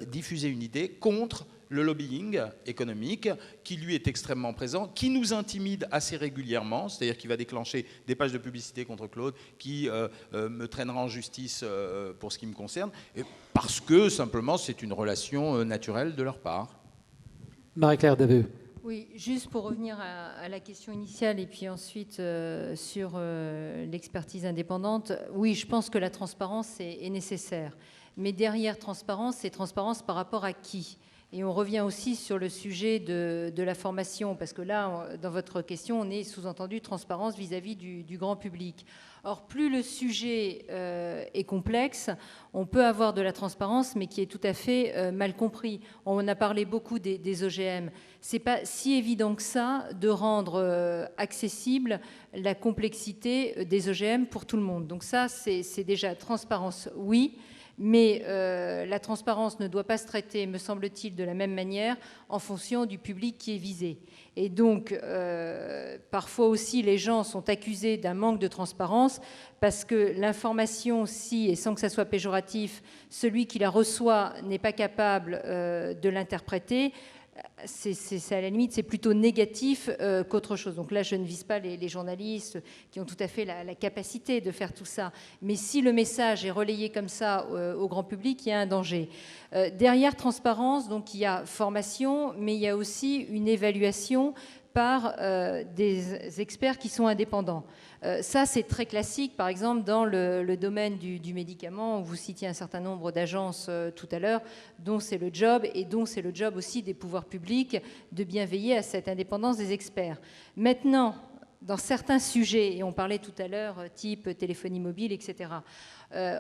diffuser une idée contre le lobbying économique, qui lui est extrêmement présent, qui nous intimide assez régulièrement, c'est-à-dire qu'il va déclencher des pages de publicité contre Claude, qui me traînera en justice pour ce qui me concerne, parce que simplement c'est une relation naturelle de leur part. Marie-Claire Daveu. Oui, juste pour revenir à la question initiale et puis ensuite sur l'expertise indépendante, oui, je pense que la transparence est nécessaire. Mais derrière transparence, c'est transparence par rapport à qui ? Et on revient aussi sur le sujet de la formation, parce que là, dans votre question, on est sous-entendu transparence vis-à-vis du grand public. Or, plus le sujet est complexe, on peut avoir de la transparence, mais qui est tout à fait mal compris. On a parlé beaucoup des OGM. C'est pas si évident que ça de rendre accessible la complexité des OGM pour tout le monde. Donc ça, c'est déjà transparence, oui. Mais la transparence ne doit pas se traiter, me semble-t-il, de la même manière en fonction du public qui est visé. Et donc, parfois aussi, les gens sont accusés d'un manque de transparence parce que l'information, si, et sans que ça soit péjoratif, celui qui la reçoit n'est pas capable de l'interpréter, c'est à la limite, c'est plutôt négatif qu'autre chose. Donc là, je ne vise pas les journalistes qui ont tout à fait la capacité de faire tout ça. Mais si le message est relayé comme ça au grand public, il y a un danger. Derrière transparence, donc il y a formation, mais il y a aussi une évaluation par des experts qui sont indépendants. Ça, c'est très classique, par exemple, dans le domaine du médicament. Vous citiez un certain nombre d'agences tout à l'heure, dont c'est le job, et dont c'est le job aussi des pouvoirs publics de bien veiller à cette indépendance des experts. Maintenant, dans certains sujets, et on parlait tout à l'heure, type téléphonie mobile, etc.,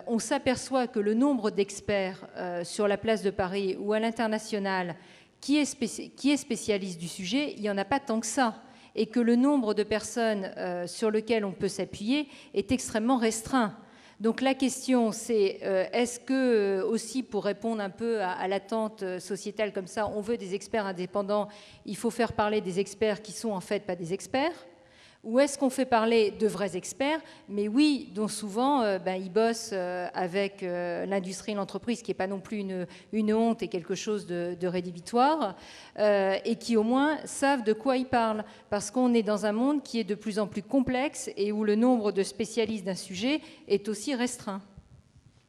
on s'aperçoit que le nombre d'experts sur la place de Paris ou à l'international qui est spécialiste du sujet, il n'y en a pas tant que ça, et que le nombre de personnes sur lesquelles on peut s'appuyer est extrêmement restreint. Donc la question, c'est est-ce que, aussi pour répondre un peu à l'attente sociétale comme ça, on veut des experts indépendants, il faut faire parler des experts qui sont en fait pas des experts, Ou est-ce qu'on fait parler de vrais experts, mais oui, dont souvent ils bossent avec l'industrie et l'entreprise, qui n'est pas non plus une honte et quelque chose de rédhibitoire, et qui au moins savent de quoi ils parlent, parce qu'on est dans un monde qui est de plus en plus complexe et où le nombre de spécialistes d'un sujet est aussi restreint.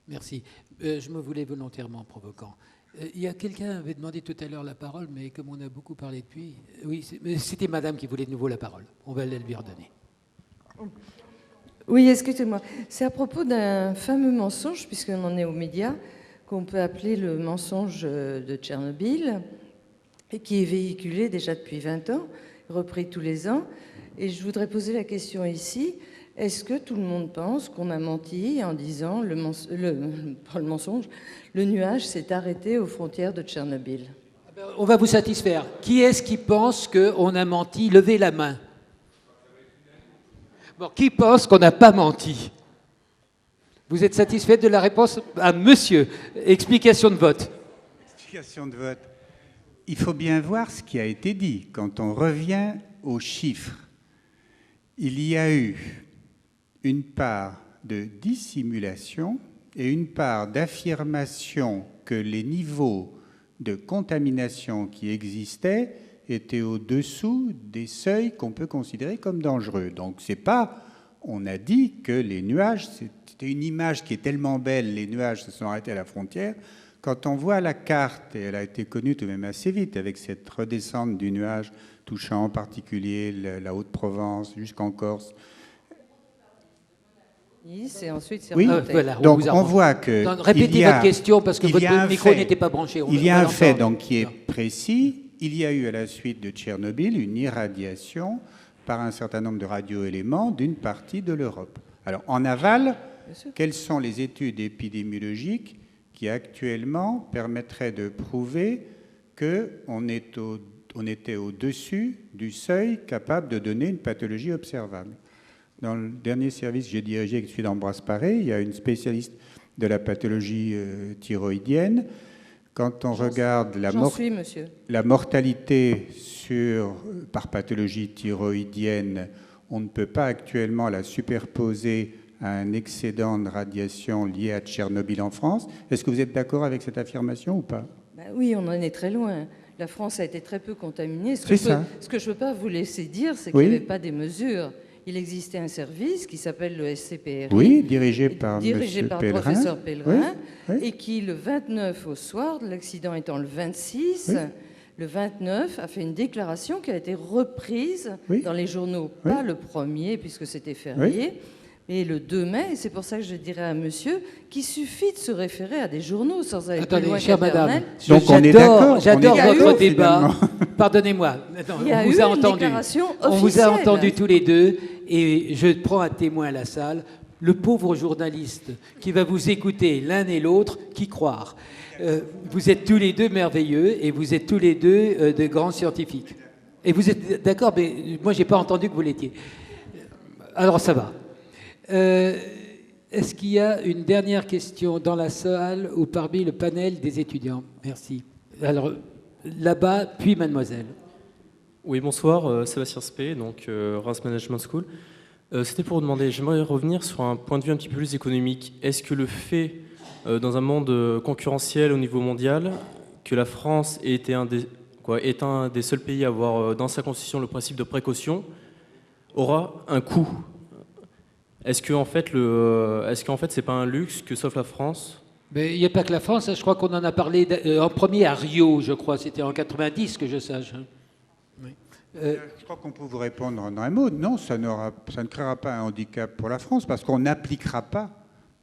Merci. Je me voulais volontairement provoquant. Il y a quelqu'un qui avait demandé tout à l'heure la parole, mais comme on a beaucoup parlé depuis... Oui, c'était madame qui voulait de nouveau la parole. On va lui redonner. Oui, excusez-moi. C'est à propos d'un fameux mensonge, puisqu'on en est aux médias, qu'on peut appeler le mensonge de Tchernobyl, et qui est véhiculé déjà depuis 20 ans, repris tous les ans. Et je voudrais poser la question ici, est-ce que tout le monde pense qu'on a menti en disant, pas le mensonge, le nuage s'est arrêté aux frontières de Tchernobyl? On va vous satisfaire. Qui est-ce qui pense qu'on a menti? Levez la main. Bon, qui pense qu'on n'a pas menti? Vous êtes satisfait de la réponse à monsieur? Explication de vote. Explication de vote. Il faut bien voir ce qui a été dit. Quand on revient aux chiffres, il y a eu une part de dissimulation et une part d'affirmation que les niveaux de contamination qui existaient étaient au-dessous des seuils qu'on peut considérer comme dangereux. Donc c'est pas, on a dit que les nuages, c'était une image qui est tellement belle, les nuages se sont arrêtés à la frontière. Quand on voit la carte, et elle a été connue tout de même assez vite, avec cette redescente du nuage touchant en particulier la Haute-Provence jusqu'en Corse. Et ensuite, c'est oui, voilà, donc on voit que... Répétez votre question parce que votre micro n'était pas branché. Il y a un fait donc, qui est précis. Il y a eu à la suite de Tchernobyl une irradiation par un certain nombre de radioéléments d'une partie de l'Europe. Alors en aval, quelles sont les études épidémiologiques qui actuellement permettraient de prouver qu'on était au-dessus du seuil capable de donner une pathologie observable? Dans le dernier service que j'ai dirigé, qui est celui d'Ambroise Paré, il y a une spécialiste de la pathologie thyroïdienne. Quand on regarde la mortalité par pathologie thyroïdienne, on ne peut pas actuellement la superposer à un excédent de radiation lié à Tchernobyl en France. Est-ce que vous êtes d'accord avec cette affirmation ou pas? Oui, on en est très loin. La France a été très peu contaminée. Ce que je ne peux pas vous laisser dire, c'est qu'il n'y avait pas des mesures. Il existait un service qui s'appelle le SCPRI, oui, dirigé par le professeur Pellegrin, et qui, le 29 au soir, l'accident étant le 26, le 29 a fait une déclaration qui a été reprise dans les journaux, pas le 1er, puisque c'était férié, mais le 2 mai, et c'est pour ça que je dirais à monsieur qu'il suffit de se référer à des journaux sans aller plus loin qu'Internet. Donc on est d'accord. J'adore votre débat. Pardonnez-moi. On vous a entendu tous les deux, et je prends à témoin la salle. Le pauvre journaliste qui va vous écouter l'un et l'autre, qui croire. Vous êtes tous les deux merveilleux et vous êtes tous les deux de grands scientifiques. Et vous êtes d'accord, mais moi, je n'ai pas entendu que vous l'étiez. Alors, ça va. Est-ce qu'il y a une dernière question dans la salle ou parmi le panel des étudiants? Merci. Alors, là-bas, puis mademoiselle. Oui, bonsoir, Sébastien Spé, donc Reims Management School. C'était pour vous demander, j'aimerais revenir sur un point de vue un petit peu plus économique. Est-ce que le fait, dans un monde concurrentiel au niveau mondial, que la France ait été un des seuls pays à avoir dans sa constitution le principe de précaution, aura un coût? Est-ce qu'en fait, c'est pas un luxe que s'offre la France? Mais il n'y a pas que la France, je crois qu'on en a parlé en premier à Rio, je crois, c'était en 90 que je sache. Oui. Je crois qu'on peut vous répondre en un mot. Non, ça ne créera pas un handicap pour la France parce qu'on n'appliquera pas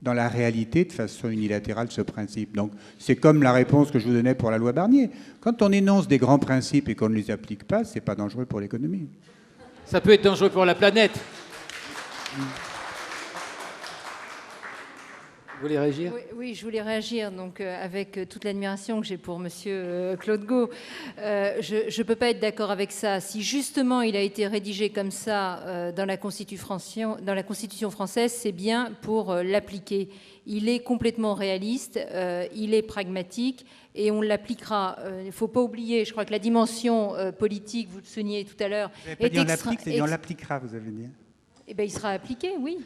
dans la réalité de façon unilatérale ce principe. Donc c'est comme la réponse que je vous donnais pour la loi Barnier. Quand on énonce des grands principes et qu'on ne les applique pas, c'est pas dangereux pour l'économie. Ça peut être dangereux pour la planète. voulez réagir? Oui, je voulais réagir. Donc, avec toute l'admiration que j'ai pour Monsieur Claude Gau, je ne peux pas être d'accord avec ça. Si justement il a été rédigé comme ça dans la Constitution française, c'est bien pour l'appliquer. Il est complètement réaliste, il est pragmatique et on l'appliquera. Il ne faut pas oublier, je crois que la dimension politique, vous le souligniez tout à l'heure, vous n'avez pas dit on l'applique, c'est dit on l'appliquera, vous avez dit. Eh bien, il sera appliqué, oui.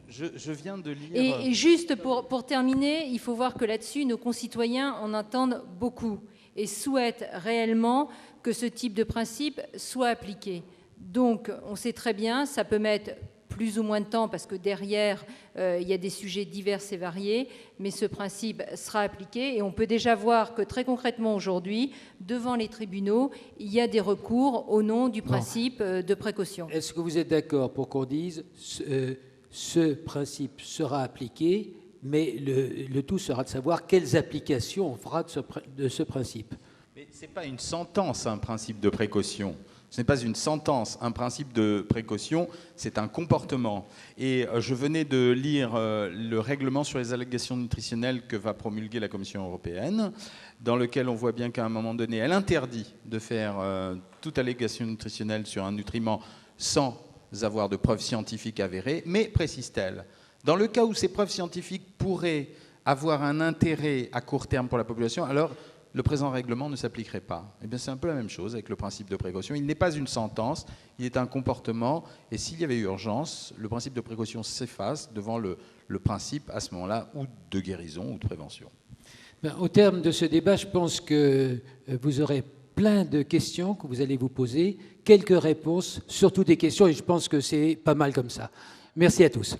Je viens de lire... Et juste pour terminer, il faut voir que là-dessus, nos concitoyens en entendent beaucoup et souhaitent réellement que ce type de principe soit appliqué. Donc, on sait très bien, ça peut mettre plus ou moins de temps parce que derrière, il y a des sujets divers et variés, mais ce principe sera appliqué et on peut déjà voir que très concrètement aujourd'hui, devant les tribunaux, il y a des recours au nom du principe de précaution. Est-ce que vous êtes d'accord pour qu'on dise ce principe sera appliqué, mais le tout sera de savoir quelles applications on fera de ce principe? Mais ce n'est pas une sentence, un principe de précaution. Ce n'est pas une sentence, un principe de précaution, c'est un comportement. Et je venais de lire le règlement sur les allégations nutritionnelles que va promulguer la Commission européenne, dans lequel on voit bien qu'à un moment donné, elle interdit de faire toute allégation nutritionnelle sur un nutriment sans avoir de preuves scientifiques avérées, mais précise-t-elle, dans le cas où ces preuves scientifiques pourraient avoir un intérêt à court terme pour la population, alors le présent règlement ne s'appliquerait pas. Eh bien, c'est un peu la même chose avec le principe de précaution. Il n'est pas une sentence, il est un comportement, et s'il y avait urgence, le principe de précaution s'efface devant le principe, à ce moment-là, ou de guérison ou de prévention. Au terme de ce débat, je pense que vous aurez plein de questions que vous allez vous poser, quelques réponses, surtout des questions, et je pense que c'est pas mal comme ça. Merci à tous.